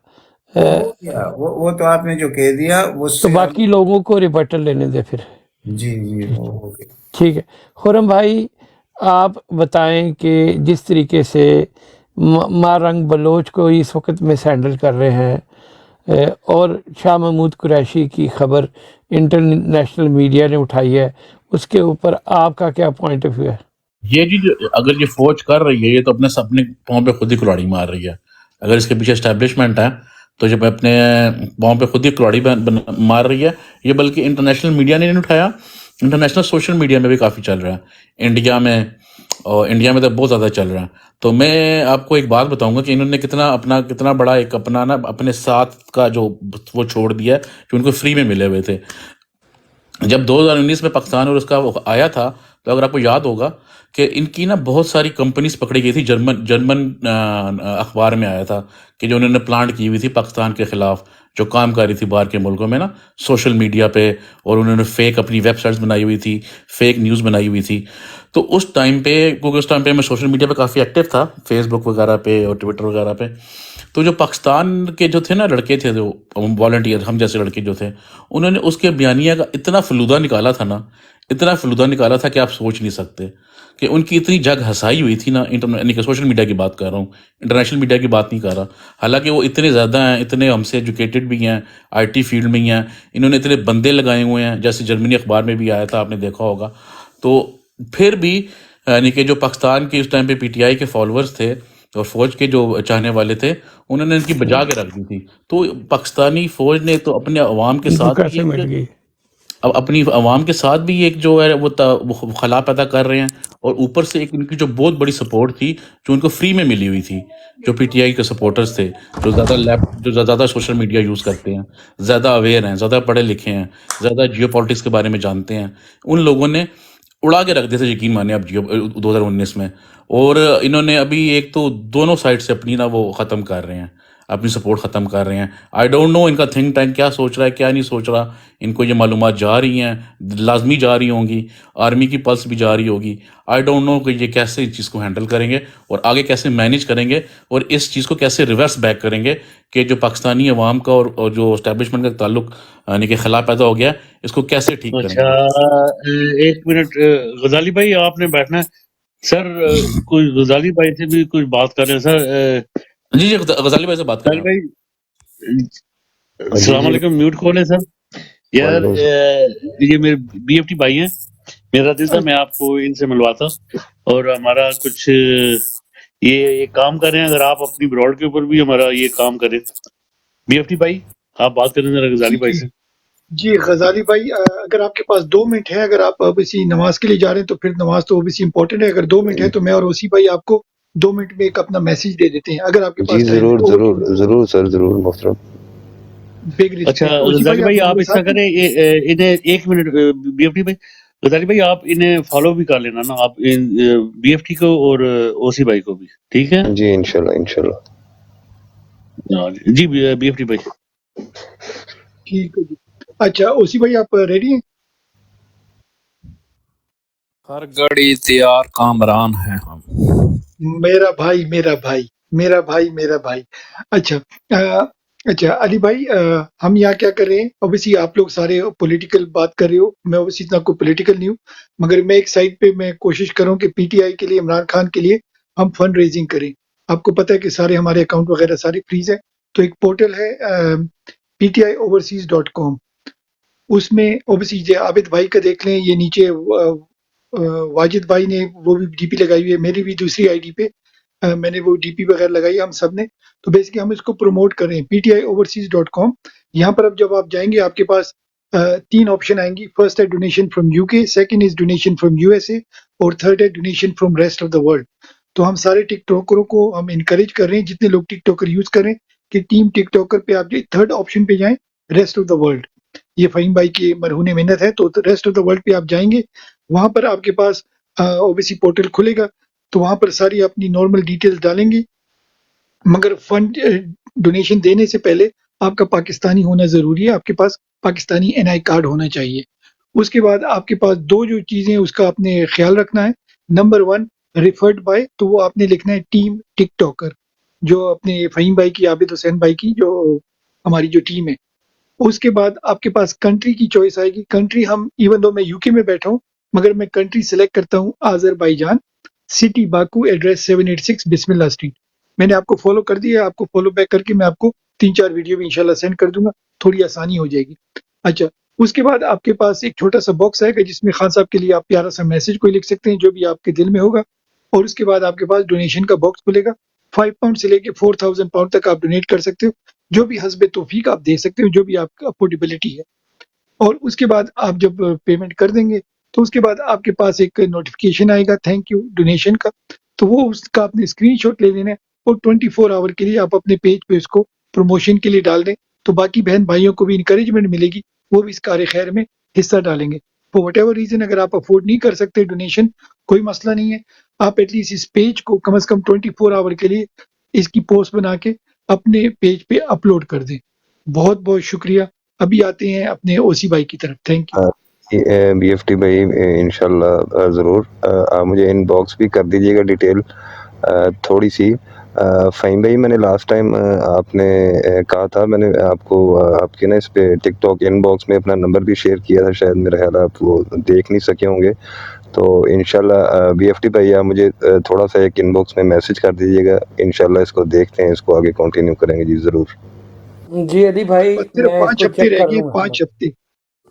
Speaker 3: وہ تو آپ نے جو کہہ دیا وہ
Speaker 2: تو
Speaker 3: سے
Speaker 2: باقی لوگوں کو ریبٹل لینے دے پھر۔
Speaker 3: جی وہ ہو گیا۔
Speaker 2: ٹھیک ہے خرم بھائی، آپ بتائیں کہ جس طریقے سے مارنگ بلوچ کو اس وقت مس ہینڈل کر رہے ہیں، اور شاہ محمود قریشی کی خبر انٹرنیشنل میڈیا نے اٹھائی ہے، اس کے اوپر آپ کا کیا پوائنٹ آف ویو ہے؟
Speaker 4: یہ جی اگر یہ فوج کر رہی ہے، یہ تو اپنے پاؤں پہ خود ہی کلاڑی مار رہی ہے۔ اگر اس کے پیچھے اسٹیبلشمنٹ ہے تو جب اپنے پاؤں پہ خود ہی کلاڑی مار رہی ہے۔ یہ بلکہ انٹرنیشنل میڈیا نے نہیں اٹھایا، انٹرنیشنل سوشل میڈیا میں بھی کافی چل رہا ہے، انڈیا میں تو بہت زیادہ چل رہا ہے۔ تو میں آپ کو ایک بات بتاؤں گا کہ انہوں نے کتنا بڑا ایک اپنے ساتھ کا جو وہ چھوڑ دیا ہے، جو ان کو فری میں ملے ہوئے تھے۔ جب 2019 میں پاکستان اور اس کا آیا تھا، تو اگر آپ کو یاد ہوگا کہ ان کی بہت ساری کمپنیز پکڑی گئی تھی، جرمن اخبار میں آیا تھا کہ جو انہوں نے پلانٹ کی ہوئی تھی پاکستان کے خلاف، جو کام کر رہی تھی باہر کے ملکوں میں سوشل میڈیا پہ، اور انہوں نے فیک اپنی ویب سائٹس بنائی ہوئی تھی، فیک نیوز بنائی ہوئی تھی۔ تو اس ٹائم پہ، کیونکہ اس ٹائم پہ میں سوشل میڈیا پہ کافی ایکٹیو تھا، فیس بک وغیرہ پہ اور ٹویٹر وغیرہ پہ، تو جو پاکستان کے جو تھے لڑکے تھے، جو والنٹیئر، ہم جیسے لڑکے جو تھے، انہوں نے اس کے بیانیہ کا اتنا فلودہ نکالا تھا کہ آپ سوچ نہیں سکتے کہ ان کی اتنی جگ ہنسائی ہوئی تھی یعنی کہ سوشل میڈیا کی بات کر رہا ہوں، انٹرنیشنل میڈیا کی بات نہیں کر رہا۔ حالانکہ وہ اتنے زیادہ ہیں، اتنے ہم سے ایجوکیٹڈ بھی ہیں، IT فیلڈ میں ہی ہیں، انہوں نے اتنے بندے لگائے ہوئے ہیں، جیسے جرمنی اخبار میں بھی آیا تھا، آپ نے دیکھا ہوگا۔ تو پھر بھی یعنی کہ جو پاکستان کے اس ٹائم پہ PTI کے فالوورز تھے اور فوج کے جو چاہنے والے تھے، انہوں نے ان کی بجا کے رکھ دی تھی۔ تو پاکستانی فوج نے تو اپنے عوام کے ساتھ
Speaker 2: کیسے مٹ گئی؟
Speaker 4: اب اپنی عوام کے ساتھ بھی ایک جو ہے وہ خلا پیدا کر رہے ہیں، اور اوپر سے ایک ان کی جو بہت بڑی سپورٹ تھی جو ان کو فری میں ملی ہوئی تھی، جو PTI کے سپورٹرز تھے، جو زیادہ سوشل میڈیا یوز کرتے ہیں، زیادہ اویئر ہیں، زیادہ پڑھے لکھے ہیں، زیادہ جیو پالیٹکس کے بارے میں جانتے ہیں، ان لوگوں نے اڑا کے رکھ دیا تھا، یقین مانے اب 2019 میں۔ اور انہوں نے ابھی ایک تو دونوں سائڈ سے اپنی وہ ختم کر رہے ہیں، اپنی سپورٹ ختم کر رہے ہیں۔ آئی ڈونٹ نو ان کا تھنک ٹینک کیا سوچ رہا ہے، کیا نہیں سوچ رہا۔ ان کو یہ معلومات جا رہی ہیں، لازمی جا رہی ہوں گی، آرمی کی پلس بھی جا رہی ہوگی۔ آئی ڈونٹ نو کہ یہ کیسے اس چیز کو ہینڈل کریں گے اور آگے کیسے مینیج کریں گے، اور اس چیز کو کیسے ریورس بیک کریں گے کہ جو پاکستانی عوام کا اور جو اسٹیبلشمنٹ کا تعلق یعنی کہ خلا پیدا ہو گیا، اس کو کیسے ٹھیک کریں
Speaker 5: اچھا،
Speaker 4: گے۔
Speaker 5: ایک منٹ غزالی بھائی، آپ نے بیٹھنا ہے سر؟ کوئی غزالی بھائی سے بھی کچھ بات کر رہے ہیں سر؟
Speaker 4: جی غزالی بھائی سے بات کر
Speaker 5: غزالی
Speaker 4: رہا
Speaker 5: بھائی السلام علیکم، میوٹ کھولیں سر۔ یار یہ میرے BFT بھائی ہیں، میرا دل تھا میں آپ کو ان سے ملواتا، اور ہمارا کچھ یہ کام کر رہے ہیں، اگر آپ اپنی براڈ کے اوپر بھی ہمارا یہ کام کریں۔ BFT بھائی آپ بات کریں ذرا غزالی بھائی سے۔
Speaker 6: جی غزالی بھائی اگر آپ کے پاس 2 منٹ ہے، اگر آپ اوبیسی نماز کے لیے جا رہے ہیں تو پھر نماز تو اوبیسی امپورٹنٹ ہے. اگر 2 منٹ ہے تو میں اور اوسی بھائی آپ کو 2 منٹ میں ایک اپنا میسج دے دیتے ہیں اگر آپ کے
Speaker 7: جی
Speaker 6: پاس ٹائم ہے.
Speaker 7: ضرور سر، ضرور محترم.
Speaker 6: بگ
Speaker 5: اچھا
Speaker 6: رسپیکٹ. اوسی
Speaker 5: غزالی
Speaker 6: بھائی
Speaker 5: بھائی
Speaker 6: آپ
Speaker 5: آپ
Speaker 6: میرے
Speaker 5: اس طرح
Speaker 6: ساتھ ہیں؟
Speaker 5: کریں، انہیں 1 منٹ بی ایف ٹی بھائی، غزالی بھائی آپ انہیں فالو بھی کر لینا نا، آپ بی ایف ٹی کو اور او سی بھائی کو بھی، ٹھیک ہے؟
Speaker 7: جی انشاءاللہ.
Speaker 5: جی بی ایف ٹی بھائی.
Speaker 6: ٹھیک ہے جی. اچھا اوسی بھائی آپ ریڈی ہیں؟
Speaker 1: ہر گھڑی تیار کامران ہیں ہم.
Speaker 6: میرا بھائی میرا بھائی میرا بھائی میرا بھائی. اچھا اچھا علی بھائی ہم یہاں کیا کر رہے ہیں؟ اوبیسلی آپ لوگ سارے پولیٹیکل بات کر رہے ہو، میں اوبیسلی اتنا کوئی پولیٹیکل نہیں ہوں، مگر میں ایک سائڈ پہ میں کوشش کروں کہ پی ٹی آئی کے لیے، عمران خان کے لیے ہم فنڈ ریزنگ کریں. آپ کو پتہ ہے کہ سارے ہمارے اکاؤنٹ وغیرہ سارے فریز ہیں. تو ایک پورٹل ہے PTIoverseas.com. اس میں اوبیسلی عابد بھائی کا دیکھ لیں، یہ نیچے واجد بھائی نے وہ بھی ڈی پی لگائی ہوئی ہے، میری بھی دوسری آئی ڈی پہ میں نے وہ ڈی پی وغیرہ لگائی ہے ہم سب نے. تو بیسکلی ہم اس کو پروموٹ کر رہے ہیں PTIoverseas.com. یہاں پر اب جب آپ جائیں گے آپ کے پاس 3 آپشن آئیں گی. فرسٹ ہے donation from UK، second is donation from USA، اور تھرڈ ہے donation from rest of the world. تو ہم سارے ٹک ٹاکروں کو ہم انکریج کر رہے ہیں، جتنے لوگ ٹک ٹاکر یوز کریں کہ ٹیم ٹک ٹاکر پہ آپ تھرڈ آپشن پہ جائیں، ریسٹ آف دا ورلڈ. یہ فہیم بھائی کی مرہون محنت ہے. تو ریسٹ آف دا ورلڈ پہ آپ جائیں گے، وہاں پر آپ کے پاس اوبیسی پورٹل کھلے گا. تو وہاں پر ساری اپنی نارمل ڈیٹیل ڈالیں گے، مگر فنڈ ڈونیشن دینے سے پہلے آپ کا پاکستانی ہونا ضروری ہے، آپ کے پاس پاکستانی NI کارڈ ہونا چاہیے. اس کے بعد آپ کے پاس 2 جو چیزیں اس کا آپ نے خیال رکھنا ہے. نمبر 1 ریفرڈ بائی، تو وہ آپ نے لکھنا ہے ٹیم ٹک ٹاکر، جو اپنے فہیم بھائی کی، عابد حسین بھائی کی جو ہماری جو ٹیم ہے. اس کے بعد آپ کے پاس کنٹری کی چوائس آئے گی. کنٹری ہم ایون دو میں UK میں بیٹھا ہوں مگر میں کنٹری سلیکٹ کرتا ہوں آذربائیجان، سٹی باکو، ایڈریس 786 بسم اللہ اسٹریٹ. میں نے آپ کو فالو کر دیا ہے، آپ کو فالو بیک کر کے میں آپ کو 3-4 ویڈیو بھی انشاءاللہ سینڈ کر دوں گا، تھوڑی آسانی ہو جائے گی. اچھا اس کے بعد آپ کے پاس ایک چھوٹا سا باکس آئے گا جس میں خان صاحب کے لیے آپ پیارا سا میسج کوئی لکھ سکتے ہیں جو بھی آپ کے دل میں ہوگا. اور اس کے بعد آپ کے پاس ڈونیشن کا باکس کھلے گا. 5 پاؤنڈ سے لے کے 4000 پاؤنڈ تک آپ ڈونیٹ کر سکتے ہو، جو بھی حسب توفیق آپ دے سکتے ہو، جو بھی آپ کا افورڈیبلٹی ہے. اور اس کے بعد آپ جب پیمنٹ کر دیں گے تو اس کے بعد آپ کے پاس ایک نوٹیفیکیشن آئے گا تھینک یو ڈونیشن کا. تو وہ اس کا آپ نے اسکرین شاٹ لے لینا ہے اور 24 آور کے لیے آپ اپنے پیج پہ اس کو پروموشن کے لیے ڈال دیں. تو باقی بہن بھائیوں کو بھی انکریجمنٹ ملے گی، وہ بھی اس کار خیر میں حصہ ڈالیں گے. فور وٹ ایور ریزن اگر آپ افورڈ نہیں کر سکتے ڈونیشن، کوئی مسئلہ نہیں ہے، آپ ایٹ لیسٹ اس پیج کو کم از کم 24 آور کے لیے اس کی پوسٹ بنا کے اپنے پیج پہ اپلوڈ کر دیں. بہت بہت شکریہ. ابھی آتے ہیں اپنے اوسی بھائی کی طرف. Thank you.
Speaker 7: B F T بھائی انشاءاللہ ضرور آپ مجھے ان باکس بھی کر دیجیے گا ڈیٹیل تھوڑی سی. فہیم بھائی میں نے لاسٹ ٹائم آپ نے کہا تھا، میں نے آپ کو آپ کے نا اس پہ ٹک ٹاک ان باکس میں اپنا نمبر بھی شیئر کیا تھا، شاید میرا خیال آپ وہ دیکھ نہیں سکے ہوں گے. تو انشاءاللہ بی ایف ٹی بھائی آپ مجھے تھوڑا سا ایک ان باکس میں میسج کر دیجیے گا، انشاءاللہ اس کو دیکھتے ہیں، اس کو آگے کنٹینیو کریں گے. جی ضرور.
Speaker 2: جی علی بھائی
Speaker 6: بس صرف
Speaker 2: میں اس
Speaker 6: 5
Speaker 2: کو
Speaker 6: ہفتے
Speaker 2: چیک
Speaker 6: رہ
Speaker 2: کر
Speaker 6: گئے
Speaker 2: لوں
Speaker 6: ہیں،
Speaker 2: گا.
Speaker 6: 5 ہفتے،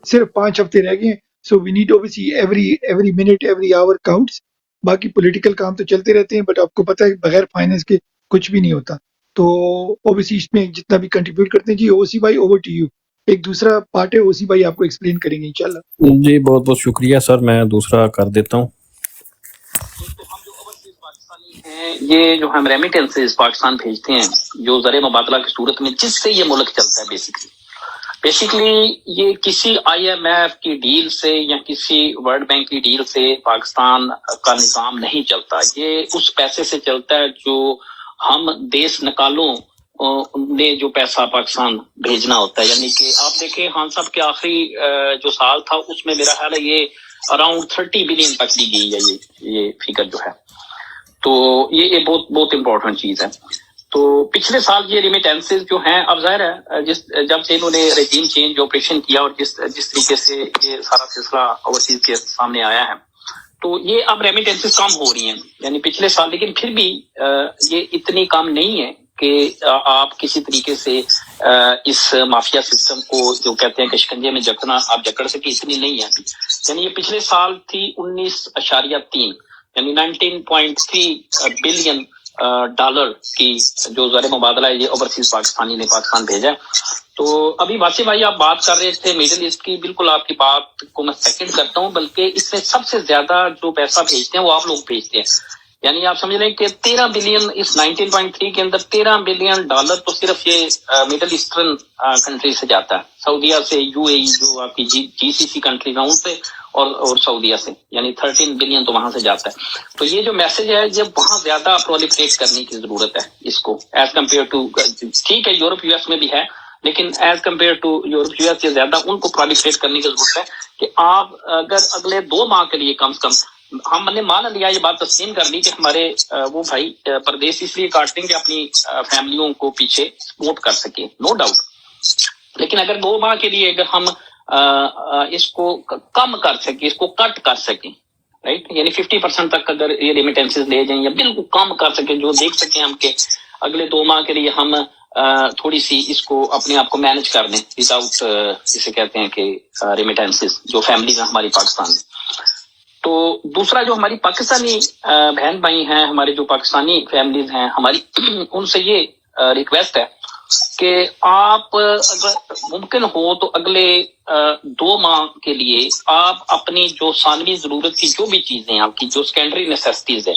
Speaker 6: صرف 5 ہفتے رہ گئے ہیں. So we need obviously every minute every hour counts. باقی پولیٹیکل کام تو چلتے رہتے ہیں بٹ آپ کو پتہ ہے بغیر فائنینس کے کچھ بھی نہیں ہوتا. تو اوبیسلی اس میں جتنا بھی کنٹریبیوٹ کرتے ہیں. جی اوسی بھائی اوور ٹو یو. ایک دوسرا پارٹ ہے اوسی بھائی آپ کو ایکسپلین کریں گے انشاءاللہ.
Speaker 1: جی بہت بہت شکریہ سر، میں دوسرا کر دیتا ہوں. یہ جو ہم ریمیٹنسز پاکستان بھیجتے ہیں جو زر مبادلہ کی صورت میں جس سے یہ ملک چلتا ہے، بیسیکلی یہ کسی IMF کی ڈیل سے یا کسی ورلڈ بینک کی ڈیل سے پاکستان کا نظام نہیں چلتا. یہ اس پیسے سے چلتا ہے جو ہم دیس نکالوں نے جو پیسہ پاکستان بھیجنا ہوتا ہے. یعنی کہ آپ دیکھیں خان صاحب کے آخری جو سال تھا اس میں میرا خیال ہے یہ اراؤنڈ 30 بلین تک دی گئی ہے یہ فگر جو ہے. تو یہ بہت بہت امپورٹنٹ چیز ہے. تو پچھلے سال یہ ریمیٹنسز جو ہیں، اب ظاہر ہے جب سے انہوں نے ریجیم چینج آپریشن کیا اور جس طریقے سے یہ سارا سلسلہ اوورسیز کے سامنے آیا ہے، تو یہ اب ریمیٹنسز کم ہو رہی ہیں یعنی پچھلے سال، لیکن پھر بھی یہ اتنی کم نہیں ہے کہ آپ کسی طریقے سے اس مافیا سسٹم کو جو کہتے ہیں کہ شکنجے میں جکڑنا آپ جکڑ سکے، اتنی نہیں ہے. یعنی یہ پچھلے سال تھی 19.3 یعنی 19.3 بلین ڈالر کی جو زر مبادلہ ہے یہ اوورسیز پاکستانی نے پاکستان بھیجا. تو ابھی واسی بھائی آپ بات کر رہے تھے مڈل ایسٹ کی، بالکل آپ کی بات کو میں سیکنڈ کرتا ہوں، بلکہ اس میں سب سے زیادہ جو پیسہ بھیجتے ہیں وہ آپ لوگ بھیجتے ہیں. یعنی آپ سمجھ لیں کہ 13 بلین اس 19.3 کے اندر 13 بلین ڈالر تو صرف یہ مڈل ایسٹرن کنٹری سے جاتا ہے، سعودیہ سے، یو اے ای جو آپ کی جی سی سی کنٹریز ہیں ان سے، اور سعودیہ سے، یعنی 13 بلین تو وہاں سے جاتا ہے. تو یہ جو میسج ہے یہ وہاں زیادہ پرولیفریٹ کرنے کی ضرورت ہے اس کو، ایز کمپیئر ٹو، ٹھیک ہے یورپ یو ایس میں بھی ہے لیکن as compare to Europe U S سے زیادہ ان کو پرولیفریٹ کرنے کی ضرورت ہے کہ آپ اگر اگلے 2 ماہ کے لیے کم سے کم، ہم نے مان لیا یہ بات تسلیم کر لی کہ ہمارے وہ بھائی پردیس اس لیے کاٹتے ہیں کہ اپنی فیملیوں کو پیچھے سپورٹ کر سکے، نو ڈاؤٹ، لیکن اگر 2 ماہ کے لیے اگر ہم اس کو کم کر سکیں، اس کو کٹ کر سکیں، رائٹ، یعنی 50% تک اگر یہ ریمیٹنسز لے جائیں یا بالکل کم کر سکیں، جو دیکھ سکیں ہم کہ اگلے 2 ماہ کے لیے ہم تھوڑی سی اس کو اپنے آپ کو مینج کر دیں وداؤٹ، جسے کہتے ہیں کہ ریمیٹنسز، جو فیملیز ہیں ہماری پاکستان میں. تو دوسرا جو ہماری پاکستانی بہن بھائی ہیں، ہمارے جو پاکستانی فیملیز ہیں ہماری، ان سے یہ ریکویسٹ ہے کہ آپ اگر ممکن ہو تو اگلے 2 ماہ کے لیے آپ اپنی جو ثانوی ضرورت کی جو بھی چیزیں آپ کی جو سیکنڈری نیسیسٹیز ہیں،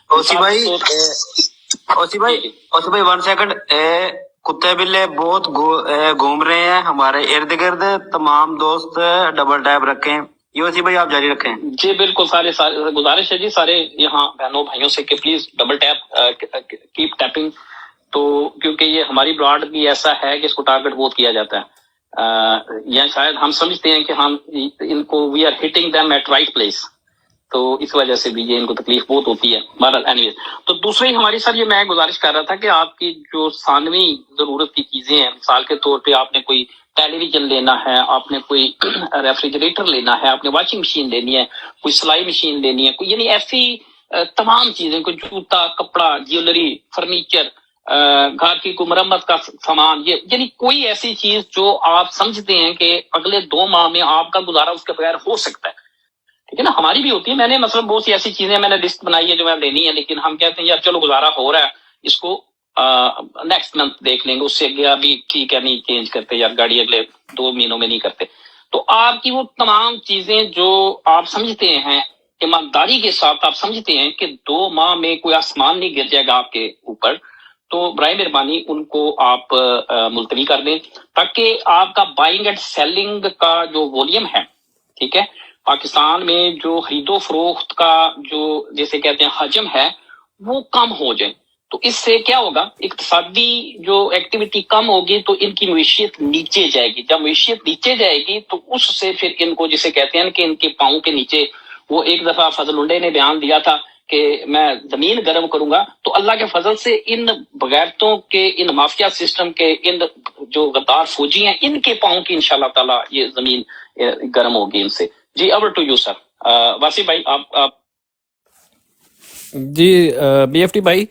Speaker 8: اوسی بھائی 1 سیکنڈ، کتے بلے بہت گھوم رہے ہیں ہمارے ارد گرد، تمام دوست ڈبل ٹیپ رکھیں. یوسی بھائی آپ جاری رکھیں.
Speaker 1: جی بالکل، سارے گزارش ہے جی سارے یہاں بہنوں بھائیوں سے کہ please double tap, keep tapping, تو کیونکہ یہ ہماری براڈ بھی ایسا ہے کہ اس کو ٹارگٹ بہت کیا جاتا ہے، یا شاید ہم سمجھتے ہیں کہ ہم ان کو we are hitting them at right place, تو اس وجہ سے بھی یہ ان کو تکلیف بہت ہوتی ہے. بہرحال اینیویز، تو دوسری ہماری سر یہ میں گزارش کر رہا تھا کہ آپ کی جو ثانوی ضرورت کی چیزیں ہیں، مثال کے طور پہ آپ نے کوئی ٹیلی ویژن لینا ہے، آپ نے کوئی ریفریجریٹر لینا ہے، آپ نے واشنگ مشین لینی ہے، کوئی سلائی مشین لینی ہے، کوئی یعنی ایسی تمام چیزیں، کوئی جوتا، کپڑا، جیولری، فرنیچر، گھر کی کوئی مرمت کا سامان، یہ یعنی کوئی ایسی چیز جو آپ سمجھتے ہیں کہ اگلے 2 ماہ میں آپ کا گزارا اس کے بغیر ہو سکتا ہے. ٹھیک ہے نا، ہماری بھی ہوتی ہے، میں نے مثلا بہت سی ایسی چیزیں میں نے لسٹ بنائی ہے جو میں لینی ہے، لیکن ہم کہتے ہیں یار چلو گزارا ہو رہا ہے، اس کو نیکسٹ منتھ دیکھ لیں گے، اس سے اگلے ابھی ٹھیک ہے نہیں چینج کرتے، یار گاڑی اگلے 2 مہینوں میں نہیں کرتے. تو آپ کی وہ تمام چیزیں جو آپ سمجھتے ہیں ایمانداری کے ساتھ آپ سمجھتے ہیں کہ 2 ماہ میں کوئی آسمان نہیں گر جائے گا آپ کے اوپر، تو برائے مہربانی ان کو آپ ملتوی کر دیں، تاکہ آپ کا بائنگ اینڈ سیلنگ کا جو وولیم ہے، ٹھیک ہے، پاکستان میں جو خرید و فروخت کا جو جیسے کہتے ہیں حجم ہے وہ کم ہو جائے. تو اس سے کیا ہوگا، اقتصادی جو ایکٹیویٹی کم ہوگی تو ان کی معیشت نیچے جائے گی، جب معیشت نیچے جائے گی تو اس سے پھر ان کو جسے کہتے ہیں کہ ان کے پاؤں کے نیچے، وہ ایک دفعہ فضل انڈے نے بیان دیا تھا کہ میں زمین گرم کروں گا، تو اللہ کے فضل سے ان بغیرتوں کے، ان مافیا سسٹم کے، ان جو غدار فوجی ہیں، ان کے پاؤں کی انشاءاللہ تعالی یہ زمین گرم ہوگی ان سے. جی اوور ٹو یو سر. واسی بھائی آپ
Speaker 9: جی بی ایف ٹی بھائی،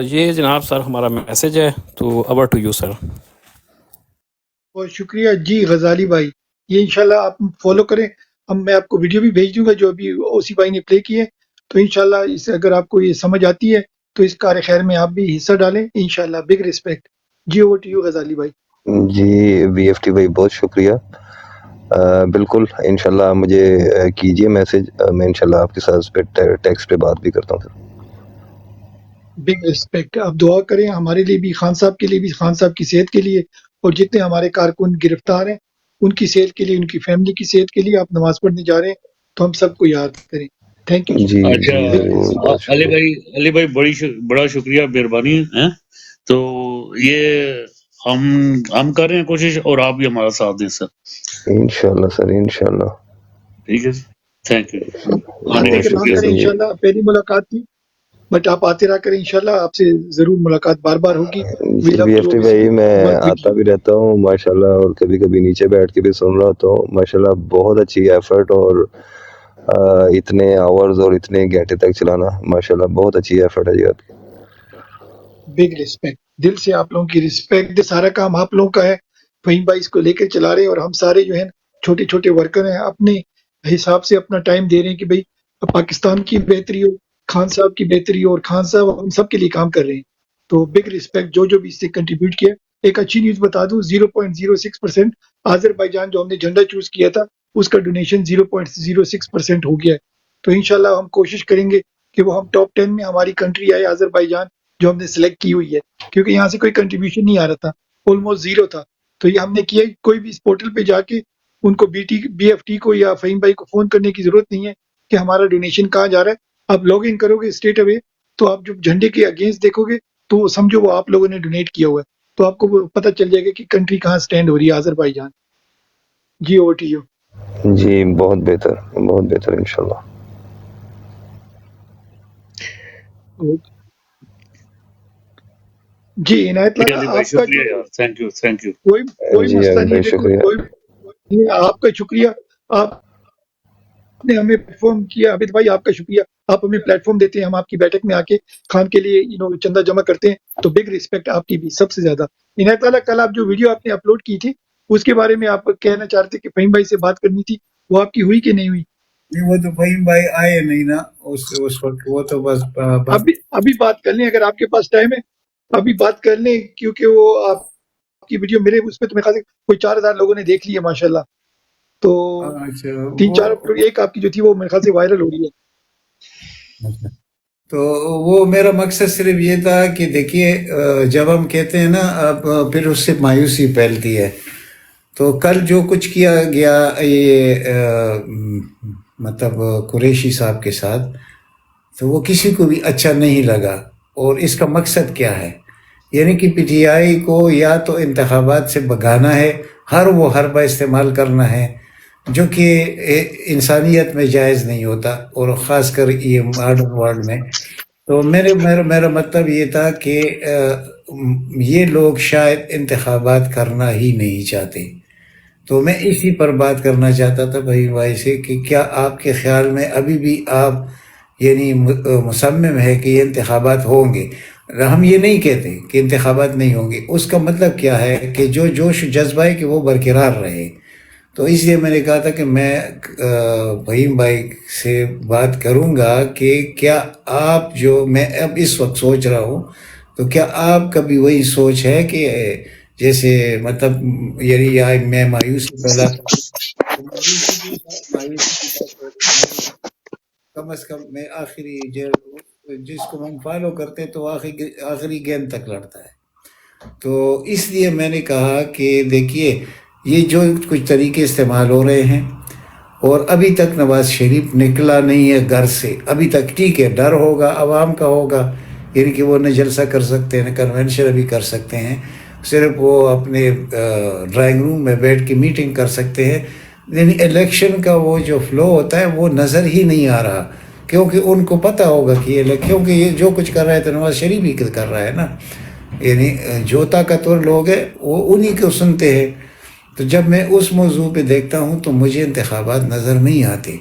Speaker 9: یہ جناب سر ہمارا میسج ہے، تو اوور ٹو یو سر.
Speaker 6: بہت شکریہ جی غزالی بھائی، یہ انشاءاللہ آپ فالو کریں. میں آپ کو ویڈیو بھی بھیج دوں گا جو ابھی اوسی بھائی نے پلے کی ہے، تو انشاءاللہ اس اگر آپ کو یہ سمجھ آتی ہے تو اس کار خیر میں آپ بھی حصہ ڈالیں انشاءاللہ. Big respect. جی اوور ٹو یو غزالی بھائی.
Speaker 7: جی بی ایف ٹی بھائی بہت شکریہ. بالکل انشاءاللہ آپ مجھے کیجیے میسج، میں انشاءاللہ آپ کے ساتھ اس پہ ٹیکسٹ پہ بات بھی کرتا ہوں سر.
Speaker 6: Big respect. آپ دعا کریں ہمارے لیے بھی، خان صاحب کے لیے بھی، خان صاحب کی صحت کے لیے، اور جتنے ہمارے کارکن گرفتار ہیں ان کی صحت کے لیے، ان کی فیملی کی صحت کے لیے. آپ نماز پڑھنے جا رہے ہیں تو ہم سب کو یاد کریں. Thank you.
Speaker 7: جی
Speaker 5: اچھا
Speaker 7: جی ضرور، بہت شکریہ.
Speaker 5: علی بھائی بڑا شکریہ، مہربانی ہے. تو یہ ہم کر رہے ہیں کوشش، اور آپ بھی ہمارا ساتھ دیں سر.
Speaker 7: انشاءاللہ سر، انشاءاللہ.
Speaker 5: ٹھیک ہے، تھینک یو.
Speaker 6: آتے
Speaker 7: بہت
Speaker 6: کرام
Speaker 7: شکریہ
Speaker 6: کریں
Speaker 7: سر.
Speaker 6: انشاءاللہ. پہلی ملاقات تھی بٹ آپ آتے رہا کریں انشاءاللہ. آپ سے ضرور ملاقات بار بار ہوگی. وی
Speaker 7: جی
Speaker 6: لو
Speaker 7: بی ایف
Speaker 6: ٹو
Speaker 7: ٹی بھائی، میں
Speaker 6: ورک وتھ
Speaker 7: آتا
Speaker 6: یو.
Speaker 7: بھی رہتا ہوں ماشاءاللہ، اور کبھی کبھی نیچے بیٹھ کے بھی سن رہا ہوتا ہوں. ماشاءاللہ بہت اچھی ایفرٹ، اور اتنے آورز اور اتنے گھنٹے تک چلانا ماشاءاللہ بہت اچھی ایفرٹ ہے جی آپ کی.
Speaker 6: Big respect. دل سے آپ لوگوں کی ریسپیکٹ. سارا کام آپ لوگوں کا ہے. فہیم بھائی اس کو لے کے چلا رہے ہیں، اور ہم سارے جو ہیں چھوٹے چھوٹے ورکر ہیں، اپنے حساب سے اپنا ٹائم دے رہے ہیں کہ بھئی پاکستان کی بہتری ہو، خان صاحب کی بہتری ہو، اور خان صاحب ہم سب کے لیے کام کر رہے ہیں. تو بگ ریسپیکٹ جو بھی اس سے کنٹریبیوٹ کیا. ایک اچھی نیوز بتا دوں، 0.06% آذربائیجان جو ہم نے جھنڈا چوز کیا تھا اس کا ڈونیشن 0.06% ہو گیا ہے. تو انشاءاللہ ہم کوشش کریں گے کہ وہ ہم ٹاپ 10 میں ہماری کنٹری آئے آذربائیجان جو ہم نے سلیکٹ کی ہوئی ہے، کیونکہ یہاں سے کوئی کنٹریبیوشن نہیں آ رہا تھا، آلموسٹ زیرو تھا. تو یہ ہم نے کیا، کوئی بھی اس پورٹل پہ جا کے ان کو بی ایف ٹی کو یا فہیم بھائی کو فون کرنے کی ضرورت نہیں ہے کہ ہمارا ڈونیشن کہاں جا رہا ہے. آپ لاگ ان کرو گے اسٹریٹ اوے تو آپ جب جھنڈے کے اگینسٹ دیکھو گے تو وہ سمجھو وہ آپ لوگوں نے ڈونیٹ کیا ہوا ہے، تو آپ کو وہ پتہ چل جائے گا کہ کنٹری کہاں سٹینڈ ہو رہی ہے آذربائیجان. جی اوور ٹو یو.
Speaker 7: جی بہت بہتر انشاءاللہ.
Speaker 6: جی عنایت اللہ
Speaker 5: علی بھائی
Speaker 6: آپ کا
Speaker 5: شکریہ یار، تھینک یو.
Speaker 6: کوئی
Speaker 7: جی
Speaker 6: مسئلہ
Speaker 7: علی
Speaker 6: نہیں
Speaker 7: بھائی
Speaker 6: ہے. دیکھو
Speaker 7: شکریہ.
Speaker 6: آپ کا شکریہ، آپ نے ہمیں پلیٹ فارم کیا. عابد بھائی آپ کا شکریہ، آپ ہمیں پلیٹ فارم دیتے ہیں، ہم آپ کی بیٹھک میں آ کے خان کے لیے چندہ جمع کرتے ہیں، تو بگ ریسپیکٹ آپ کی بھی سب سے زیادہ. عنایت اللہ کل آپ جو ویڈیو آپ نے اپلوڈ کی تھی اس کے بارے میں آپ کہنا چاہتے کہ فہیم بھائی سے بات کرنی تھی، وہ آپ کی ہوئی کہ نہیں ہوئی؟
Speaker 3: نہیں، وہ تو فہیم بھائی آئے نہیں نا اس وقت، وہ تو بس
Speaker 6: ابھی بات کر لیں اگر آپ کے پاس ٹائم ہے، ابھی بات کر لیں، کیونکہ وہ آپ کی ویڈیو میرے اس پہ تو میرے خیال سے کوئی 4000 لوگوں نے دیکھ لی ہے ماشاءاللہ. تو
Speaker 3: اچھا
Speaker 6: 3-4 ایک آپ کی جو تھی وہ میرے خیال سے وائرل ہو رہی ہے.
Speaker 3: تو وہ میرا مقصد صرف یہ تھا کہ دیکھیے جب ہم کہتے ہیں نا اب پھر اس سے مایوسی پھیلتی ہے. تو کل جو کچھ کیا گیا یہ مطلب قریشی صاحب کے ساتھ، تو وہ کسی کو بھی اچھا نہیں لگا. اور اس کا مقصد کیا ہے؟ یعنی کہ پی ٹی آئی کو یا تو انتخابات سے بھگانا ہے، ہر وہ حربہ استعمال کرنا ہے جو کہ انسانیت میں جائز نہیں ہوتا، اور خاص کر یہ ماڈرن ورلڈ میں. تو میرا مطلب یہ تھا کہ یہ لوگ شاید انتخابات کرنا ہی نہیں چاہتے. تو میں اسی پر بات کرنا چاہتا تھا بھائی سے کہ کیا آپ کے خیال میں ابھی بھی آپ یعنی مصمم ہے کہ یہ انتخابات ہوں گے؟ ہم یہ نہیں کہتے کہ انتخابات نہیں ہوں گے، اس کا مطلب کیا ہے کہ جو جوش و جذبہ ہے کہ وہ برقرار رہے. تو اس لیے میں نے کہا تھا کہ میں فہیم بھائی سے بات کروں گا کہ کیا آپ جو میں اب اس وقت سوچ رہا ہوں، تو کیا آپ کا بھی وہی سوچ ہے کہ جیسے مطلب یعنی میں مایوسی پھیلا کم از کم میں آخری جس کو ہم فالو کرتے تو آخری گیند تک لڑتا ہے. تو اس لیے میں نے کہا کہ دیکھیے یہ جو کچھ طریقے استعمال ہو رہے ہیں، اور ابھی تک نواز شریف نکلا نہیں ہے گھر سے، ابھی تک ٹھیک ہے ڈر ہوگا عوام کا ہوگا، یعنی کہ وہ نہ جلسہ کر سکتے ہیں نہ کنونشن ابھی کر سکتے ہیں، صرف وہ اپنے ڈرائنگ روم میں بیٹھ کے میٹنگ کر سکتے ہیں. یعنی الیکشن کا وہ جو فلو ہوتا ہے وہ نظر ہی نہیں آ رہا، کیونکہ ان کو پتہ ہوگا کہ کیونکہ یہ جو کچھ کر رہا ہے تو نواز شریف ہی کر رہا ہے نا. یعنی جو طاقتور لوگ ہیں وہ انہی کو سنتے ہیں. تو جب میں اس موضوع پہ دیکھتا ہوں تو مجھے انتخابات نظر نہیں آتے.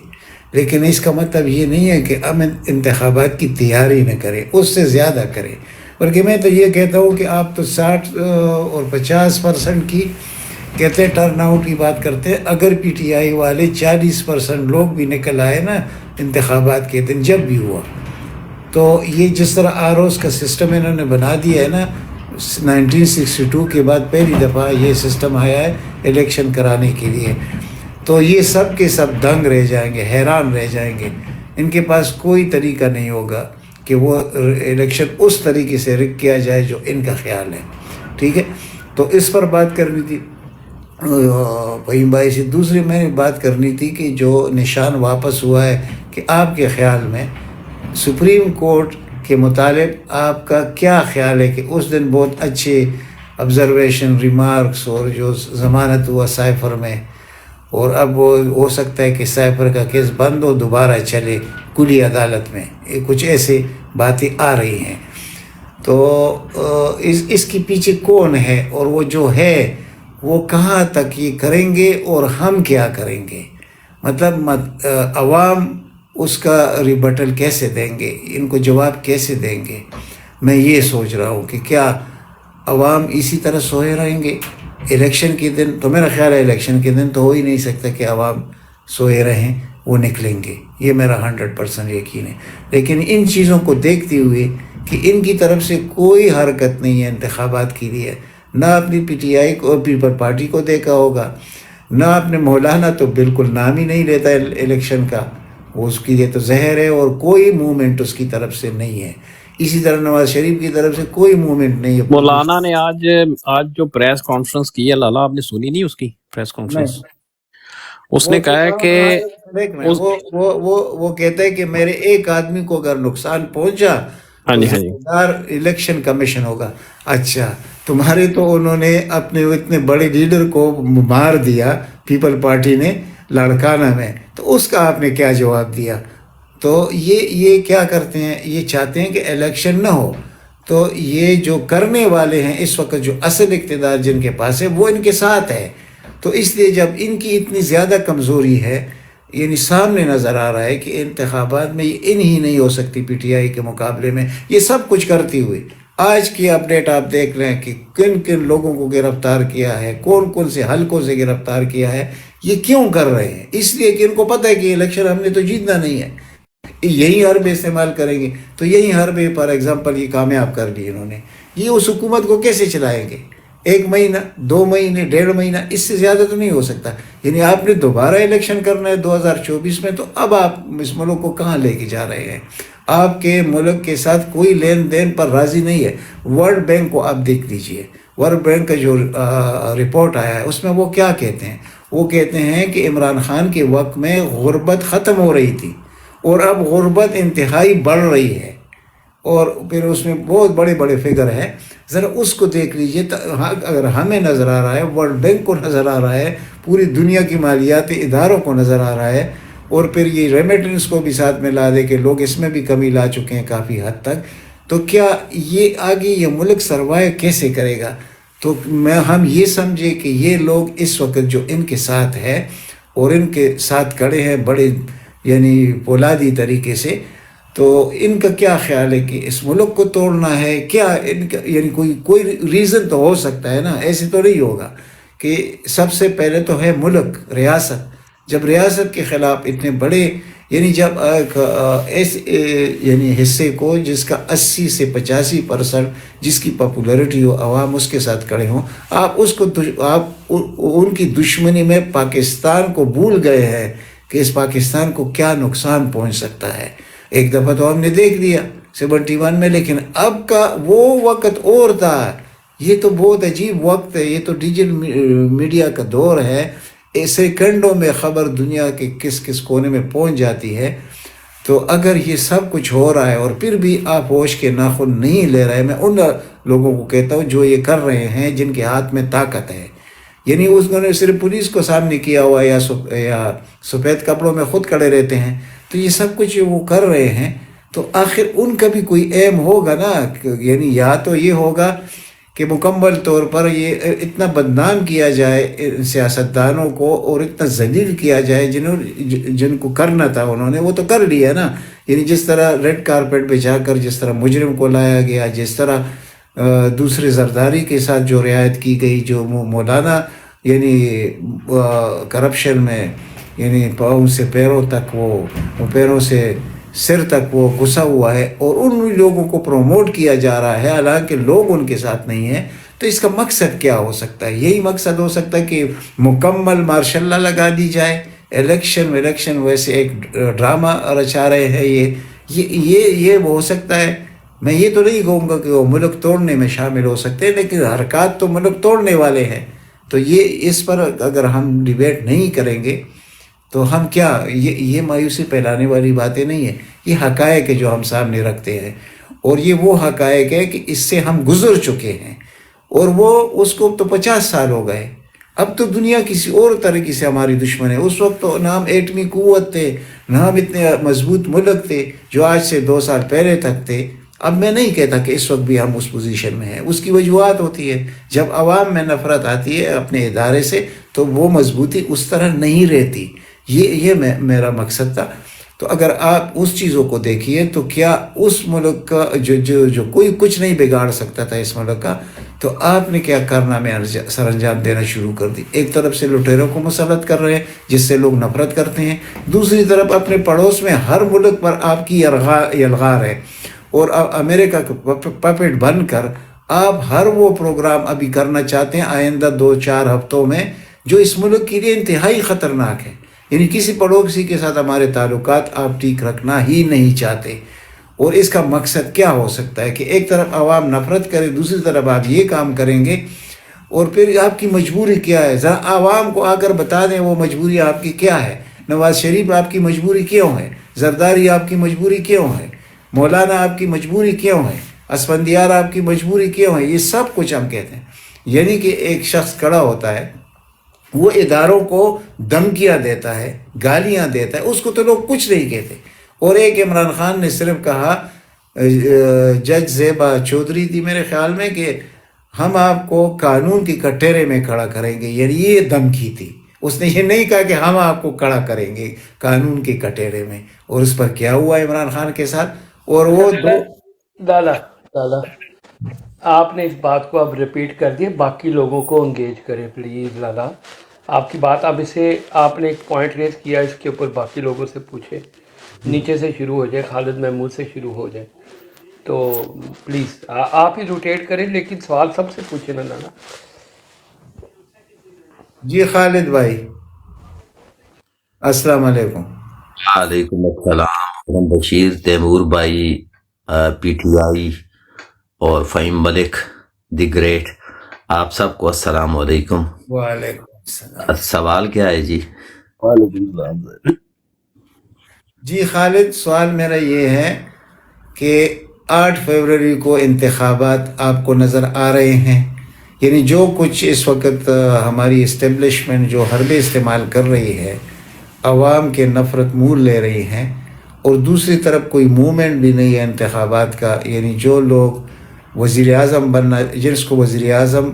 Speaker 3: لیکن اس کا مطلب یہ نہیں ہے کہ ہم انتخابات کی تیاری نہ کریں، اس سے زیادہ کریں. بلکہ میں تو یہ کہتا ہوں کہ آپ تو 60 اور 50% کی کہتے ہیں ٹرن آؤٹ کی بات کرتے ہیں. اگر پی ٹی آئی والے 40% لوگ بھی نکل آئے نا انتخابات کے دن جب بھی ہوا، تو یہ جس طرح آر اوز کا سسٹم انہوں نے بنا دیا ہے نا 1962 کے بعد پہلی دفعہ یہ سسٹم آیا ہے الیکشن کرانے کے لیے، تو یہ سب کے سب دنگ رہ جائیں گے، حیران رہ جائیں گے. ان کے پاس کوئی طریقہ نہیں ہوگا کہ وہ الیکشن اس طریقے سے رک کیا جائے جو ان کا خیال ہے. ٹھیک ہے، تو اس پر بات کرنی تھی فہیم بھائی سے. دوسری میں نے بات کرنی تھی کہ جو نشان واپس ہوا ہے، کہ آپ کے خیال میں سپریم کورٹ کے متعلق آپ کا کیا خیال ہے؟ کہ اس دن بہت اچھے آبزرویشن ریمارکس اور جو ضمانت ہوا سائفر میں، اور اب وہ ہو سکتا ہے کہ سائفر کا کیس بند ہو دوبارہ چلے کلی عدالت میں، کچھ ایسے باتیں آ رہی ہیں. تو اس کے پیچھے کون ہے، اور وہ جو ہے وہ کہاں تک یہ کریں گے اور ہم کیا کریں گے؟ مطلب عوام اس کا ریبٹل کیسے دیں گے، ان کو جواب کیسے دیں گے؟ میں یہ سوچ رہا ہوں کہ کیا عوام اسی طرح سوئے رہیں گے الیکشن کے دن؟ تو میرا خیال ہے الیکشن کے دن تو ہو ہی نہیں سکتا کہ عوام سوئے رہیں، وہ نکلیں گے، یہ میرا 100% یقین ہے. لیکن ان چیزوں کو دیکھتے ہوئے کہ ان کی طرف سے کوئی حرکت نہیں ہے انتخابات کے لیے، نہ اپنی پی ٹی آئی کو پیپل پارٹی کو دیکھا ہوگا، نہ اپنے مولانا تو بالکل نام ہی نہیں لیتا الیکشن کا، وہ اس کی یہ تو زہر ہے، اور کوئی موومنٹ اس کی طرف سے نہیں ہے. اسی طرح نواز شریف کی طرف سے کوئی موومنٹ نہیں ہے.
Speaker 9: مولانا نے آج جو پریس کانفرنس کی ہے لالا، آپ نے سنی نہیں اس کی پریس کانفرنس؟ اس نے کہا ہے کہ
Speaker 3: وہ کہتا ہے کہ میرے ایک آدمی کو اگر نقصان پہنچا
Speaker 9: ہاں
Speaker 3: تو
Speaker 9: جی ہاں جی
Speaker 3: ذمہ دار الیکشن کمیشن ہوگا. اچھا، تمہارے تو انہوں نے اپنے اتنے بڑے لیڈر کو مار دیا پیپل پارٹی نے لاڑکانہ میں، تو اس کا آپ نے کیا جواب دیا؟ تو یہ کیا کرتے ہیں، یہ چاہتے ہیں کہ الیکشن نہ ہو. تو یہ جو کرنے والے ہیں اس وقت، جو اصل اقتدار جن کے پاس ہے، وہ ان کے ساتھ ہے. تو اس لیے جب ان کی اتنی زیادہ کمزوری ہے، یعنی سامنے نظر آ رہا ہے کہ انتخابات میں یہ ہی نہیں ہو سکتی پی ٹی آئی کے مقابلے میں، یہ سب کچھ کرتی ہوئی. آج کی اپڈیٹ آپ دیکھ لیں کہ کن کن لوگوں کو گرفتار کیا ہے، کون کون سے حلقوں سے گرفتار کیا ہے. یہ کیوں کر رہے ہیں؟ اس لیے کہ ان کو پتہ ہے کہ الیکشن ہم نے تو جیتنا نہیں ہے، یہی حربے استعمال کریں گے. تو یہی حربے فار ایگزامپل یہ کامیاب کر لی انہوں نے. یہ اس حکومت کو کیسے چلائیں گے؟ 1 مہینہ، 2 مہینے، 1.5 مہینہ، اس سے زیادہ تو نہیں ہو سکتا. یعنی آپ نے دوبارہ الیکشن کرنا ہے 2024 میں، تو اب آپ اس ملک کو کہاں لے کے جا رہے ہیں؟ آپ کے ملک کے ساتھ کوئی لین دین پر راضی نہیں ہے. ورلڈ بینک کو آپ دیکھ لیجئے، ورلڈ بینک کا جو رپورٹ آیا ہے اس میں وہ کیا کہتے ہیں؟ وہ کہتے ہیں کہ عمران خان کے وقت میں غربت ختم ہو رہی تھی، اور اب غربت انتہائی بڑھ رہی ہے. اور پھر اس میں بہت بڑے بڑے فگر ہیں، ذرا اس کو دیکھ لیجئے. اگر ہمیں نظر آ رہا ہے، ورلڈ بینک کو نظر آ رہا ہے، پوری دنیا کی مالیاتی اداروں کو نظر آ رہا ہے، اور پھر یہ ریمیٹنس کو بھی ساتھ میں لا دے کہ لوگ اس میں بھی کمی لا چکے ہیں کافی حد تک، تو کیا یہ آگے یہ ملک سروائیو کیسے کرے گا؟ تو ہم یہ سمجھے کہ یہ لوگ اس وقت جو ان کے ساتھ ہے اور ان کے ساتھ کھڑے ہیں بڑے یعنی پولادی طریقے سے، تو ان کا کیا خیال ہے کہ اس ملک کو توڑنا ہے کیا؟ ان کا یعنی کوئی ریزن تو ہو سکتا ہے نا، ایسے تو نہیں ہوگا. کہ سب سے پہلے تو ہے ملک، ریاست. جب ریاست کے خلاف اتنے بڑے یعنی جب ایسے یعنی حصے کو جس کا 80 سے 85% جس کی پاپولیرٹی ہو، عوام اس کے ساتھ کھڑے ہوں، آپ اس کو آپ ان کی دشمنی میں پاکستان کو بھول گئے ہیں کہ اس پاکستان کو کیا نقصان پہنچ سکتا ہے. ایک دفعہ تو ہم نے دیکھ لیا 71 میں، لیکن اب کا وہ وقت اور تھا. یہ تو بہت عجیب وقت ہے، یہ تو ڈیجیٹل میڈیا کا دور ہے. سیکنڈوں میں خبر دنیا کے کس کس کونے میں پہنچ جاتی ہے. تو اگر یہ سب کچھ ہو رہا ہے اور پھر بھی آپ ہوش کے ناخن نہیں لے رہے، میں ان لوگوں کو کہتا ہوں جو یہ کر رہے ہیں، جن کے ہاتھ میں طاقت ہے. یعنی اس نے صرف پولیس کو سامنے کیا ہوا یا سفید کپڑوں میں خود کھڑے رہتے ہیں، تو یہ سب کچھ وہ کر رہے ہیں. تو آخر ان کا بھی کوئی ایم ہوگا نا. یعنی یا تو یہ ہوگا کہ مکمل طور پر یہ اتنا بدنام کیا جائے سیاستدانوں کو، اور اتنا ذلیل کیا جائے جن کو کرنا تھا انہوں نے وہ تو کر لیا نا. یعنی جس طرح ریڈ کارپیٹ پہ جا کر جس طرح مجرم کو لایا گیا، جس طرح دوسرے زرداری کے ساتھ جو رعایت کی گئی، جو مولانا یعنی کرپشن میں یعنی پاؤں سے پیروں تک وہ پیروں سے سر تک وہ گھسا ہوا ہے، اور ان لوگوں کو پروموٹ کیا جا رہا ہے حالانکہ لوگ ان کے ساتھ نہیں ہیں. تو اس کا مقصد کیا ہو سکتا ہے؟ یہی مقصد ہو سکتا ہے کہ مکمل مارشل لا لگا دی جائے. الیکشن ویسے ایک ڈرامہ رچا رہے ہیں. یہ ہو سکتا ہے. میں یہ تو نہیں کہوں گا کہ وہ ملک توڑنے میں شامل ہو سکتے ہیں، لیکن حرکات تو ملک توڑنے والے ہیں. تو یہ اس پر اگر ہم ڈیبیٹ نہیں کریں گے تو ہم کیا، یہ مایوسی پھیلانے والی باتیں نہیں ہیں. یہ حقائق ہے جو ہم سامنے رکھتے ہیں، اور یہ وہ حقائق ہے کہ اس سے ہم گزر چکے ہیں، اور وہ اس کو تو 50 سال ہو گئے. اب تو دنیا کسی اور طریقے سے ہماری دشمن ہے. اس وقت تو نہ ہم ایٹمی قوت تھے، نہ ہم اتنے مضبوط ملک تھے جو آج سے 2 سال پہلے تک تھے. اب میں نہیں کہتا کہ اس وقت بھی ہم اس پوزیشن میں ہیں. اس کی وجوہات ہوتی ہے. جب عوام میں نفرت آتی ہے اپنے ادارے سے تو وہ مضبوطی اس طرح نہیں رہتی. یہ میرا مقصد تھا. تو اگر آپ اس چیزوں کو دیکھیے تو کیا اس ملک کا جو کوئی کچھ نہیں بگاڑ سکتا تھا اس ملک کا، تو آپ نے کیا کرنا میں سر انجام دینا شروع کر دی. ایک طرف سے لٹیروں کو مسلط کر رہے ہیں جس سے لوگ نفرت کرتے ہیں، دوسری طرف اپنے پڑوس میں ہر ملک پر آپ کی یلغار ہے، اور امریکہ کا پپٹ بن کر آپ ہر وہ پروگرام ابھی کرنا چاہتے ہیں آئندہ 2-4 ہفتوں میں جو اس ملک کے لیے انتہائی خطرناک ہے. یعنی کسی پڑوسی کے ساتھ ہمارے تعلقات آپ ٹھیک رکھنا ہی نہیں چاہتے. اور اس کا مقصد کیا ہو سکتا ہے کہ ایک طرف عوام نفرت کرے، دوسری طرف آپ یہ کام کریں گے، اور پھر آپ کی مجبوری کیا ہے؟ ذرا عوام کو آ کر بتا دیں وہ مجبوری آپ کی کیا ہے. نواز شریف آپ کی مجبوری کیوں ہے؟ زرداری آپ کی مجبوری کیوں ہے؟ مولانا آپ کی مجبوری کیوں ہے؟ اسفندیار آپ کی مجبوری کیوں ہے؟ یہ سب کچھ ہم کہتے ہیں. یعنی کہ ایک شخص کھڑا ہوتا ہے، وہ اداروں کو دھمکیاں دیتا ہے، گالیاں دیتا ہے، اس کو تو لوگ کچھ نہیں کہتے. اور ایک عمران خان نے صرف کہا، جج زیبا چودھری تھی میرے خیال میں، کہ ہم آپ کو قانون کی کٹہرے میں کھڑا کریں گے. یعنی یہ دھمکی تھی. اس نے یہ نہیں کہا کہ ہم آپ کو کھڑا کریں گے قانون کے کٹہرے میں. اور اس پر کیا ہوا عمران خان کے ساتھ؟ اور وہ
Speaker 2: لالا آپ نے اس بات کو اب ریپیٹ کر دیا، باقی لوگوں کو انگیج کریں پلیز. لالا آپ کی بات، اب اسے آپ نے ایک پوائنٹ ریز کیا، اس کے اوپر باقی لوگوں سے پوچھے. نیچے سے شروع ہو جائے، خالد محمود سے شروع ہو جائے. تو پلیز آپ ہی روٹیٹ کریں، لیکن سوال سب سے پوچھیں نا لالا.
Speaker 3: جی خالد بھائی السلام علیکم.
Speaker 10: وعلیکم السلام. بشیر، تیمور بھائی، پی ٹی آئی اور فہیم ملک دی گریٹ، آپ سب کو السلام علیکم.
Speaker 3: وعلیکم السلام.
Speaker 10: سوال کیا ہے جی؟
Speaker 3: جی خالد، سوال میرا یہ ہے کہ 8 فروری کو انتخابات آپ کو نظر آ رہے ہیں. یعنی جو کچھ اس وقت ہماری اسٹیبلشمنٹ جو حربے استعمال کر رہی ہے، عوام کے نفرت مول لے رہی ہیں، اور دوسری طرف کوئی موومنٹ بھی نہیں ہے انتخابات کا. یعنی جو لوگ وزیر اعظم بننا، جس کو وزیر اعظم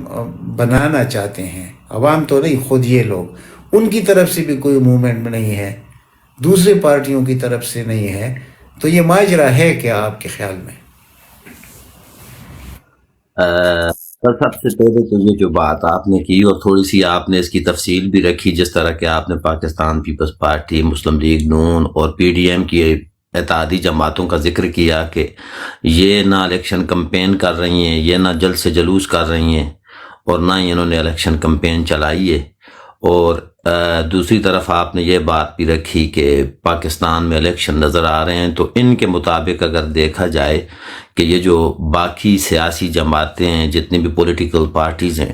Speaker 3: بنانا چاہتے ہیں، عوام تو نہیں، خود یہ لوگ، ان کی طرف سے بھی کوئی موومنٹ نہیں ہے، دوسری پارٹیوں کی طرف سے نہیں ہے. تو یہ ماجرا ہے کیا آپ کے خیال میں؟
Speaker 10: سب سے پہلے تو یہ جو بات آپ نے کی، اور تھوڑی سی آپ نے اس کی تفصیل بھی رکھی، جس طرح کہ آپ نے پاکستان پیپلز پارٹی، مسلم لیگ نون اور پی ڈی ایم کی اتحادی جماعتوں کا ذکر کیا کہ یہ نہ الیکشن کمپین کر رہی ہیں، یہ نہ جلد سے جلوس کر رہی ہیں، اور نہ ہی انہوں نے الیکشن کمپین چلائی ہے. اور دوسری طرف آپ نے یہ بات بھی رکھی کہ پاکستان میں الیکشن نظر آ رہے ہیں. تو ان کے مطابق اگر دیکھا جائے کہ یہ جو باقی سیاسی جماعتیں ہیں، جتنی بھی پولیٹیکل پارٹیز ہیں،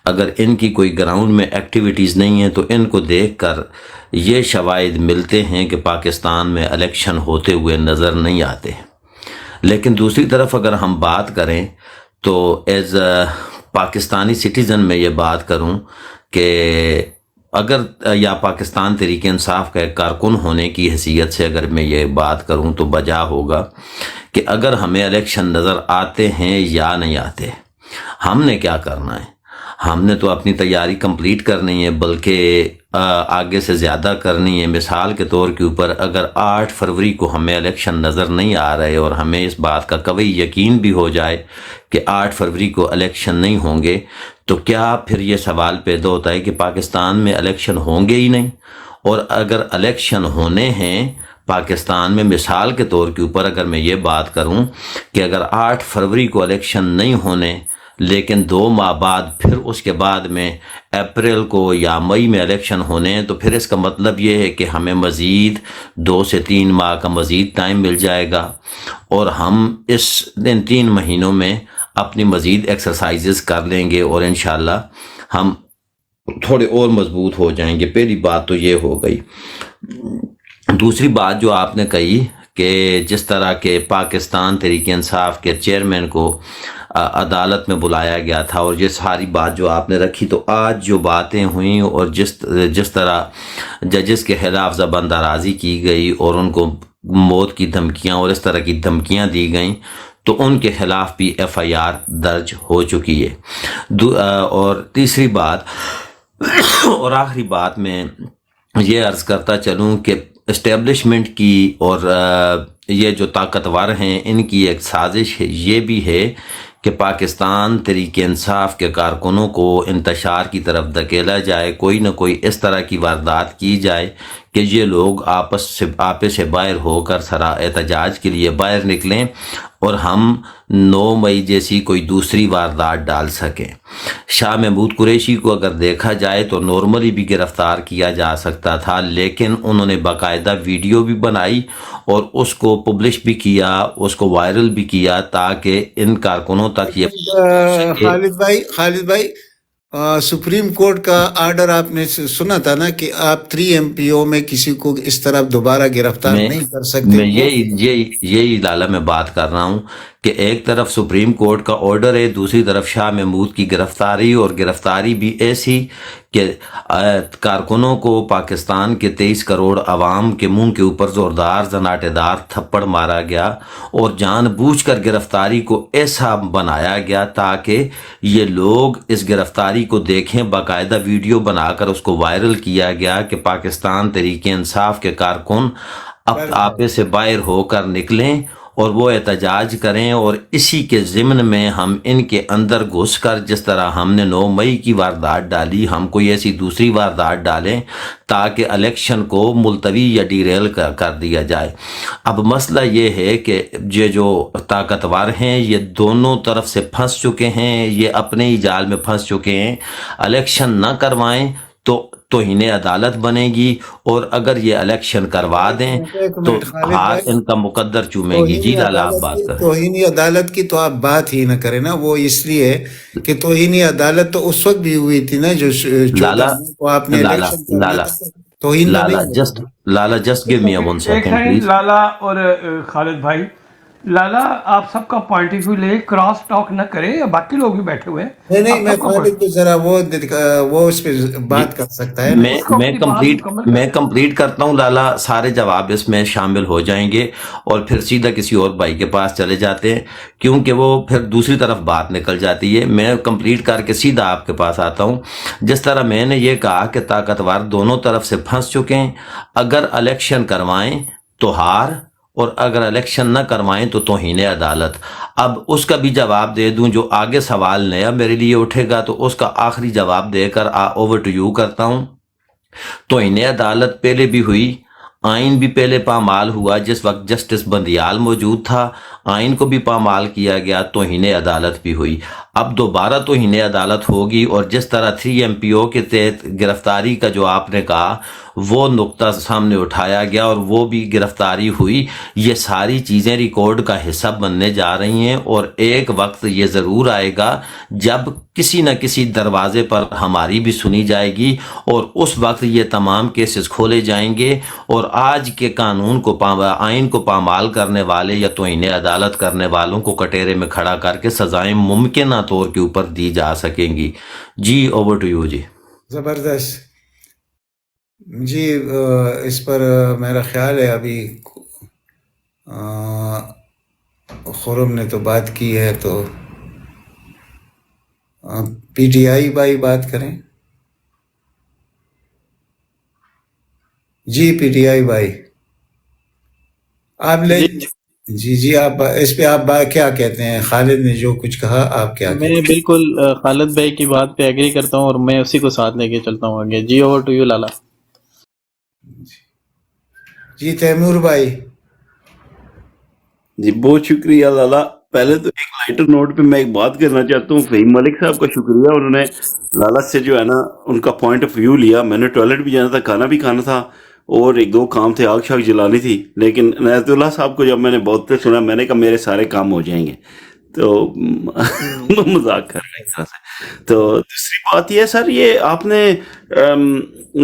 Speaker 10: اگر ان کی کوئی گراؤنڈ میں ایکٹیویٹیز نہیں ہیں، تو ان کو دیکھ کر یہ شواہد ملتے ہیں کہ پاکستان میں الیکشن ہوتے ہوئے نظر نہیں آتے. لیکن دوسری طرف اگر ہم بات کریں تو ایز پاکستانی سٹیزن میں یہ بات کروں کہ اگر یا پاکستان تحریک انصاف کا ایک کارکن ہونے کی حیثیت سے اگر میں یہ بات کروں تو بجا ہوگا کہ اگر ہمیں الیکشن نظر آتے ہیں یا نہیں آتے، ہم نے کیا کرنا ہے؟ ہم نے تو اپنی تیاری کمپلیٹ کرنی ہے، بلکہ آگے سے زیادہ کرنی ہے. مثال کے طور کے اوپر اگر 8 فروری کو ہمیں الیکشن نظر نہیں آ رہے، اور ہمیں اس بات کا قوی یقین بھی ہو جائے کہ 8 فروری کو الیکشن نہیں ہوں گے، تو کیا پھر یہ سوال پیدا ہوتا ہے کہ پاکستان میں الیکشن ہوں گے ہی نہیں؟ اور اگر الیکشن ہونے ہیں پاکستان میں، مثال کے طور کے اوپر اگر میں یہ بات کروں کہ اگر 8 فروری کو الیکشن نہیں ہونے، لیکن 2 ماہ بعد پھر اس کے بعد میں اپریل کو یا مئی میں الیکشن ہونے ہیں، تو پھر اس کا مطلب یہ ہے کہ ہمیں مزید 2 سے 3 ماہ کا مزید ٹائم مل جائے گا، اور ہم ان 3 مہینوں میں اپنی مزید ایکسرسائزز کر لیں گے، اور انشاءاللہ ہم تھوڑے اور مضبوط ہو جائیں گے. پہلی بات تو یہ ہو گئی. دوسری بات جو آپ نے کہی کہ جس طرح کے پاکستان تحریک انصاف کے چیئرمین کو عدالت میں بلایا گیا تھا، اور یہ ساری بات جو آپ نے رکھی، تو آج جو باتیں ہوئیں اور جس طرح ججز کے خلاف زبان درازی کی گئی اور ان کو موت کی دھمکیاں اور اس طرح کی دھمکیاں دی گئیں، تو ان کے خلاف بھی FIR درج ہو چکی ہے. اور تیسری بات اور آخری بات میں یہ عرض کرتا چلوں کہ اسٹیبلشمنٹ کی اور یہ جو طاقتور ہیں ان کی ایک سازش یہ بھی ہے کہ پاکستان تحریک انصاف کے کارکنوں کو انتشار کی طرف دھکیلا جائے، کوئی نہ کوئی اس طرح کی واردات کی جائے کہ یہ لوگ آپس سے باہر ہو کر سرا احتجاج کے لیے باہر نکلیں اور ہم 9 مئی جیسی کوئی دوسری واردات ڈال سکیں۔ شاہ محمود قریشی کو اگر دیکھا جائے تو نارملی بھی گرفتار کیا جا سکتا تھا، لیکن انہوں نے باقاعدہ ویڈیو بھی بنائی اور اس کو پبلش بھی کیا، اس کو وائرل بھی کیا تاکہ ان کارکنوں تک یہ
Speaker 3: خالد بھائی سپریم کورٹ کا آرڈر آپ نے سنا تھا نا کہ آپ 3 MPO میں کسی کو اس طرح دوبارہ گرفتار نہیں کر سکتے۔
Speaker 10: میں یہی لالا میں بات کر رہا ہوں کہ ایک طرف سپریم کورٹ کا آرڈر ہے، دوسری طرف شاہ محمود کی گرفتاری، اور گرفتاری بھی ایسی کہ کارکنوں کو پاکستان کے 23 کروڑ عوام کے منہ کے اوپر زوردار زناٹے دار تھپڑ مارا گیا، اور جان بوجھ کر گرفتاری کو ایسا بنایا گیا تاکہ یہ لوگ اس گرفتاری کو دیکھیں، باقاعدہ ویڈیو بنا کر اس کو وائرل کیا گیا کہ پاکستان تحریک انصاف کے کارکن اب آپے سے باہر ہو کر نکلیں اور وہ احتجاج کریں، اور اسی کے ضمن میں ہم ان کے اندر گھس کر جس طرح ہم نے 9 مئی کی واردات ڈالی، ہم کوئی ایسی دوسری واردات ڈالیں تاکہ الیکشن کو ملتوی یا ڈیریل کر دیا جائے۔ اب مسئلہ یہ ہے کہ یہ جو طاقتور ہیں یہ دونوں طرف سے پھنس چکے ہیں، یہ اپنے ہی جال میں پھنس چکے ہیں۔ الیکشن نہ کروائیں تو توہین عدالت بنے گی، اور اگر یہ الیکشن کروا دیں تو ہاتھ ان کا مقدر چومے گی۔ جی لالا آپ بات کریں۔
Speaker 3: توہین عدالت کی تو آپ بات ہی نہ کریں نا، وہ اس لیے کہ توہین عدالت تو اس وقت بھی ہوئی تھی نا جو 14 کو آپ نے
Speaker 10: Lala just give me 1 second please.
Speaker 2: Lala اور خالد بھائی، لالا آپ سب کا پوائنٹ آف ویو لے، کراس ٹاک نہ کرے، باقی لوگ بھی بیٹھے ہوئے ہیں۔
Speaker 3: نہیں میں خالد کو ذرا وہ اس پہ بات کر سکتا ہے۔
Speaker 10: میں کمپلیٹ کرتا ہوں لالا، سارے جواب اس میں شامل ہو جائیں گے اور پھر سیدھا کسی اور بھائی کے پاس چلے جاتے ہیں، کیونکہ وہ پھر دوسری طرف بات نکل جاتی ہے۔ میں کمپلیٹ کر کے سیدھا آپ کے پاس آتا ہوں۔ جس طرح میں نے یہ کہا کہ طاقتور دونوں طرف سے پھنس چکے ہیں، اگر الیکشن کروائیں تو ہار، اور اگر الیکشن نہ کروائیں تو توہین عدالت۔ اب اس کا بھی جواب دے دوں، جو آگے سوال نیا میرے لیے اٹھے گا تو اس کا آخری جواب دے کر اوور ٹو یو کرتا ہوں۔ توہین عدالت پہلے بھی ہوئی، آئین بھی پہلے پامال ہوا، جس وقت جسٹس بندیال موجود تھا آئین کو بھی پامال کیا گیا، توہین عدالت بھی ہوئی۔ اب دوبارہ توہین عدالت ہوگی، اور جس طرح 3 MPO کے تحت گرفتاری کا جو آپ نے کہا وہ نقطہ سامنے اٹھایا گیا اور وہ بھی گرفتاری ہوئی، یہ ساری چیزیں ریکارڈ کا حصہ بننے جا رہی ہیں، اور ایک وقت یہ ضرور آئے گا جب کسی نہ کسی دروازے پر ہماری بھی سنی جائے گی، اور اس وقت یہ تمام کیسز کھولے جائیں گے، اور آج کے قانون کو آئین کو پامال کرنے والے یا توہین عدالت کرنے والوں کو کٹہرے میں کھڑا کر کے سزائیں ممکنہ طور کے اوپر دی جا سکیں گی۔ جی اوور ٹو یو۔ جی
Speaker 3: زبردست جی، اس پر میرا خیال ہے ابھی خرم نے تو بات کی ہے، تو PTI بھائی بات کریں۔ جی PTI بھائی آپ لے جی آپ اس پہ آپ کیا کہتے ہیں؟ خالد نے جو کچھ کہا آپ کیا کہتے ہیں؟
Speaker 11: میں بالکل خالد بھائی کی بات پہ ایگری کرتا ہوں، اور میں اسی کو ساتھ لے کے چلتا ہوں آگے۔ جی اوور ٹو یو لالا۔
Speaker 3: جی تیمور بھائی۔
Speaker 12: جی بہت شکریہ لالا۔ پہلے تو ایک لائٹر نوٹ پہ میں ایک بات کرنا چاہتا ہوں، فہیم ملک صاحب کا شکریہ، انہوں نے لالا سے جو ہے نا ان کا پوائنٹ آف ویو لیا۔ میں نے ٹوائلٹ بھی جانا تھا، کھانا بھی کھانا تھا، اور 1-2 کام تھے، آگ شاگ جلانی تھی، لیکن عنایت اللہ صاحب کو جب میں نے بولتے سنا میں نے کہا میرے سارے کام ہو جائیں گے، تو مذاق کر رہے ہیں۔ تو دوسری بات یہ ہے سر، یہ آپ نے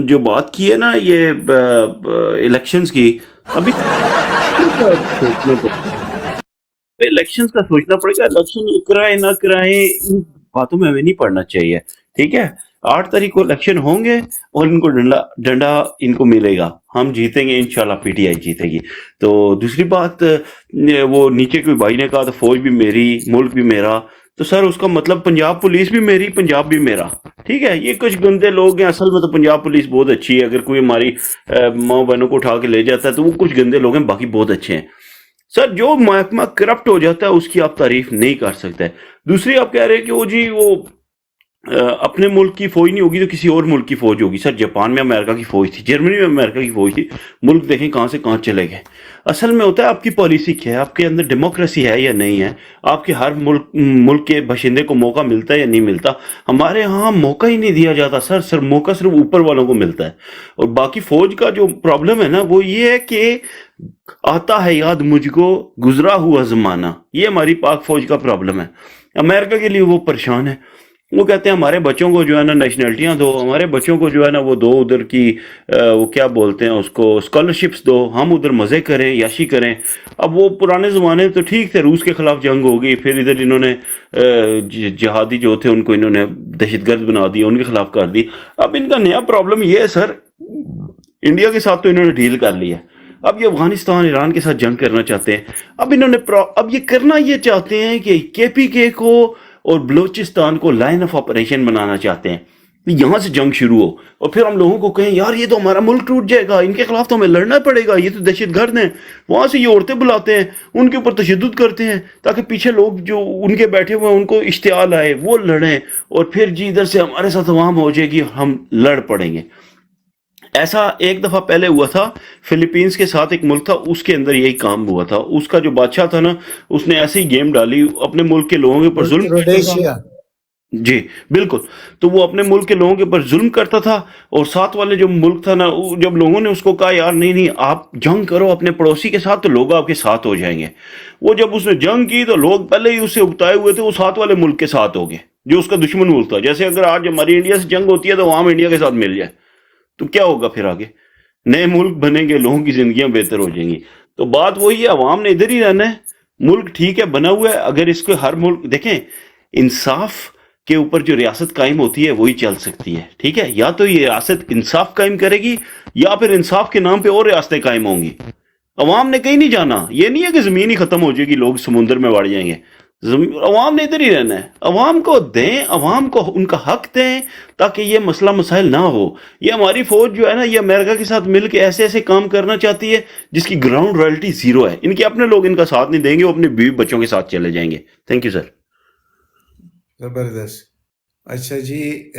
Speaker 12: جو بات کی ہے نا یہ الیکشنز کی، ابھی الیکشنز کا سوچنا پڑے گا، الیکشن کرائے نہ کرائے ان باتوں میں ہمیں نہیں پڑنا چاہیے، ٹھیک ہے؟ 8 تاریخ کو الیکشن ہوں گے اور ان کو ڈنڈا ان کو ملے گا، ہم جیتیں گے انشاءاللہ، PTI جیتے گی۔ تو دوسری بات، وہ نیچے کوئی بھائی نے کہا تو فوج بھی میری، ملک بھی میرا، تو سر اس کا مطلب پنجاب پولیس بھی میری، پنجاب بھی میرا، ٹھیک ہے؟ یہ کچھ گندے لوگ ہیں، اصل میں تو پنجاب پولیس بہت اچھی ہے، اگر کوئی ہماری ماں بہنوں کو اٹھا کے لے جاتا ہے تو وہ کچھ گندے لوگ ہیں، باقی بہت اچھے ہیں۔ سر جو محکمہ کرپٹ ہو جاتا ہے اس کی آپ تعریف نہیں کر سکتے۔ دوسری آپ کہہ رہے ہیں کہ وہ جی وہ اپنے ملک کی فوج نہیں ہوگی تو کسی اور ملک کی فوج ہوگی. سر جاپان میں امریکہ کی فوج تھی، جرمنی میں امریکہ کی فوج تھی. ملک دیکھیں کہاں سے کہاں چلے گئے. اصل میں ہوتا ہے آپ کی پالیسی کیا ہے، آپ کے اندر ڈیموکریسی ہے یا نہیں ہے، آپ کے ہر ملک کے باشندے کو موقع ملتا ہے یا نہیں ملتا. ہمارے ہاں موقع ہی نہیں دیا جاتا سر موقع صرف اوپر والوں کو ملتا ہے. اور باقی فوج کا جو پرابلم ہے نا وہ یہ ہے کہ آتا ہے یاد مجھ کو گزرا ہوا زمانہ، یہ ہماری پاک فوج کا پرابلم ہے. امریکہ کے لیے وہ پریشان ہے، وہ کہتے ہیں ہمارے بچوں کو جو ہے نا نیشنلٹیاں دو، ہمارے بچوں کو جو ہے نا وہ دو ادھر کی وہ کیا بولتے ہیں اس کو اسکالرشپس دو، ہم ادھر مزے کریں یاشی کریں. اب وہ پرانے زمانے تو ٹھیک تھے، روس کے خلاف جنگ ہو گئی، پھر ادھر انہوں نے جہادی جو تھے ان کو انہوں نے دہشت گرد بنا دی، ان کے خلاف کر دی. اب ان کا نیا پرابلم یہ ہے سر، انڈیا کے ساتھ تو انہوں نے ڈیل کر لی ہے، اب یہ افغانستان ایران کے ساتھ جنگ کرنا چاہتے ہیں. اب انہوں نے اب یہ کرنا یہ چاہتے ہیں کہ KPK کو اور بلوچستان کو لائن آف آپریشن بنانا چاہتے ہیں، یہاں سے جنگ شروع ہو اور پھر ہم لوگوں کو کہیں یار یہ تو ہمارا ملک ٹوٹ جائے گا، ان کے خلاف تو ہمیں لڑنا پڑے گا، یہ تو دہشت گرد ہیں. وہاں سے یہ عورتیں بلاتے ہیں، ان کے اوپر تشدد کرتے ہیں تاکہ پیچھے لوگ جو ان کے بیٹھے ہوئے ہیں ان کو اشتعال آئے، وہ لڑیں، اور پھر جی ادھر سے ہمارے ساتھ عوام ہو جائے گی، ہم لڑ پڑیں گے. ایسا ایک دفعہ پہلے ہوا تھا، فلپینز کے ساتھ ایک ملک تھا، اس کے اندر یہی کام ہوا تھا. اس کا جو بادشاہ تھا نا، اس نے ایسی گیم ڈالی، اپنے ملک کے لوگوں کے اوپر ظلم کرتا تھا.
Speaker 3: روڈیشیا.
Speaker 12: جی بالکل. تو وہ اپنے ملک کے لوگوں کے اوپر ظلم کرتا تھا، اور ساتھ والے جو ملک تھا نا، جب لوگوں نے اس کو کہا یار نہیں آپ جنگ کرو اپنے پڑوسی کے ساتھ تو لوگ آپ کے ساتھ ہو جائیں گے، وہ جب اس نے جنگ کی تو لوگ پہلے ہی اس سے اکتائے ہوئے تھے، وہ ساتھ والے ملک کے ساتھ ہو گئے جو اس کا دشمن ملک تھا. جیسے اگر آج ہماری انڈیا سے جنگ ہوتی ہے تو عوام انڈیا کے ساتھ مل جائے تو کیا ہوگا، پھر آگے نئے ملک بنیں گے، لوگوں کی زندگیاں بہتر ہو جائیں گی. تو بات وہی ہے، عوام نے ادھر ہی رہنا ہے. ملک ٹھیک ہے بنا ہوا ہے، اگر اس کو ہر ملک دیکھیں، انصاف کے اوپر جو ریاست قائم ہوتی ہے وہی چل سکتی ہے. ٹھیک ہے، یا تو یہ ریاست انصاف قائم کرے گی یا پھر انصاف کے نام پہ اور ریاستیں قائم ہوں گی. عوام نے کہیں نہیں جانا، یہ نہیں ہے کہ زمین ہی ختم ہو جائے گی، لوگ سمندر میں بڑھ جائیں گے. عوام نے ادھر ہی رہنا ہے. عوام کو دیں، عوام کو ان کا حق دیں تاکہ یہ مسئلہ مسائل نہ ہو. یہ ہماری فوج جو ہے نا، یہ امریکہ کے ساتھ مل کے ایسے ایسے کام کرنا چاہتی ہے جس کی گراؤنڈ رائلٹی زیرو ہے. ان کے اپنے لوگ ان کا ساتھ نہیں دیں گے، وہ اپنے بیوی بچوں کے ساتھ چلے جائیں گے. Thank you sir.
Speaker 3: زبردست. اچھا جی،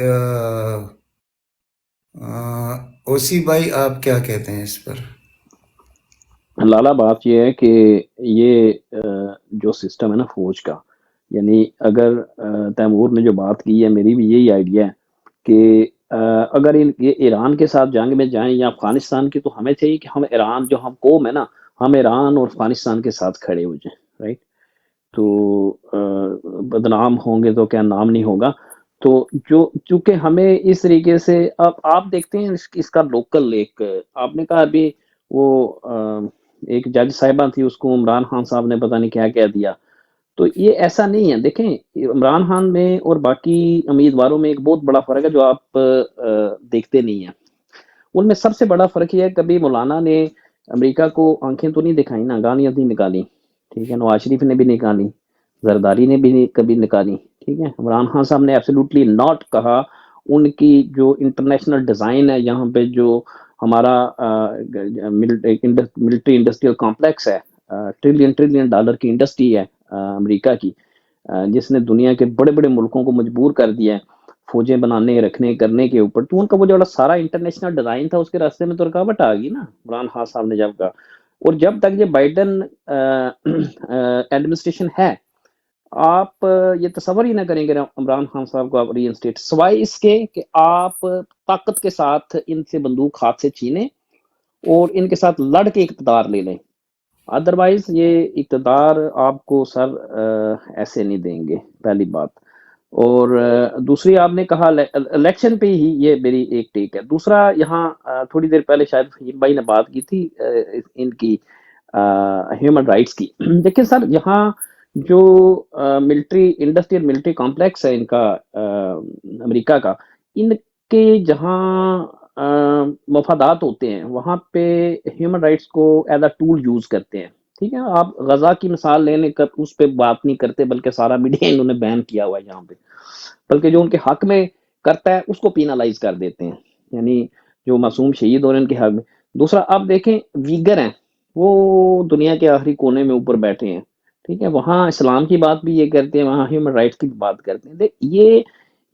Speaker 3: اوسی بھائی آپ کیا کہتے ہیں اس پر؟
Speaker 9: لالا بات یہ ہے کہ یہ جو سسٹم ہے نا فوج کا، یعنی اگر تیمور نے جو بات کی ہے، میری بھی یہی آئیڈیا ہے کہ اگر یہ ایران کے ساتھ جنگ میں جائیں یا افغانستان کی، تو ہمیں چاہیے کہ ہم ایران جو ہم قوم ہے نا، ہم ایران اور افغانستان کے ساتھ کھڑے ہو جائیں. رائٹ، تو بدنام ہوں گے تو کیا نام نہیں ہوگا. تو چونکہ ہمیں اس طریقے سے اب آپ دیکھتے ہیں اس کا لوکل ایک آپ نے کہا ابھی وہ ایک جج صاحبہ تھی، اس کو عمران خان صاحب نے پتہ نہیں کیا کہہ دیا. تو یہ ایسا نہیں ہے. دیکھیں عمران خان میں اور باقی امیدواروں میں ایک بہت بڑا فرق ہے جو آپ دیکھتے نہیں ہیں. ان میں سب سے بڑا فرق یہ ہے، کبھی مولانا نے امریکہ کو آنکھیں تو نہیں دکھائی نا، گالیاں نہیں نکالی. ٹھیک ہے، نواز شریف نے بھی نکالی، زرداری نے بھی کبھی نکالی. ٹھیک ہے، عمران خان صاحب نے ایبسلیوٹلی ناٹ کہا. ان کی جو انٹرنیشنل ڈیزائن ہے یہاں پہ، جو ہمارا ملٹری انڈسٹریل کمپلیکس ہے، ٹریلین ڈالر کی انڈسٹری ہے امریکہ کی، جس نے دنیا کے بڑے بڑے ملکوں کو مجبور کر دیا ہے فوجیں بنانے رکھنے کرنے کے اوپر. تو ان کا وہ جو سارا انٹرنیشنل ڈیزائن تھا، اس کے راستے میں تو رکاوٹ آ گئی نا عمران خان صاحب نے جب کہا. اور جب تک یہ بائیڈن ایڈمنسٹریشن ہے، آپ یہ تصور ہی نہ کریں کہ عمران خان صاحب کو آپ ری انسٹیٹ، سوائے اس کے کہ آپ طاقت کے ساتھ ان سے بندوق ہاتھ سے چھینیں اور ان کے ساتھ لڑ کے اقتدار لے لیں. ادروائز یہ اقتدار آپ کو سر ایسے نہیں دیں گے، پہلی بات. اور دوسری آپ نے کہا الیکشن پہ ہی، یہ میری ایک ٹیک ہے. دوسرا یہاں تھوڑی دیر پہلے شاید فہیم بھائی نے بات کی تھی ان کی ہیومن رائٹس کی. دیکھیں سر، یہاں جو ملٹری انڈسٹریل ملٹری کمپلیکس ہے ان کا امریکہ کا، ان کے جہاں مفادات ہوتے ہیں وہاں پہ ہیومن رائٹس کو ایز اے ٹول یوز کرتے ہیں. ٹھیک ہے، آپ غزہ کی مثال لینے کا اس پہ بات نہیں کرتے، بلکہ سارا میڈیا انہوں نے بین کیا ہوا ہے یہاں پہ، بلکہ جو ان کے حق میں کرتا ہے اس کو پینالائز کر دیتے ہیں، یعنی جو معصوم شہید ہو رہے ہیں ان کے حق میں. دوسرا آپ دیکھیں ویگر ہیں، وہ دنیا کے آخری کونے میں اوپر بیٹھے ہیں. ٹھیک ہے، وہاں اسلام کی بات بھی یہ کرتے ہیں، وہاں ہیومن رائٹس کی بات کرتے ہیں. یہ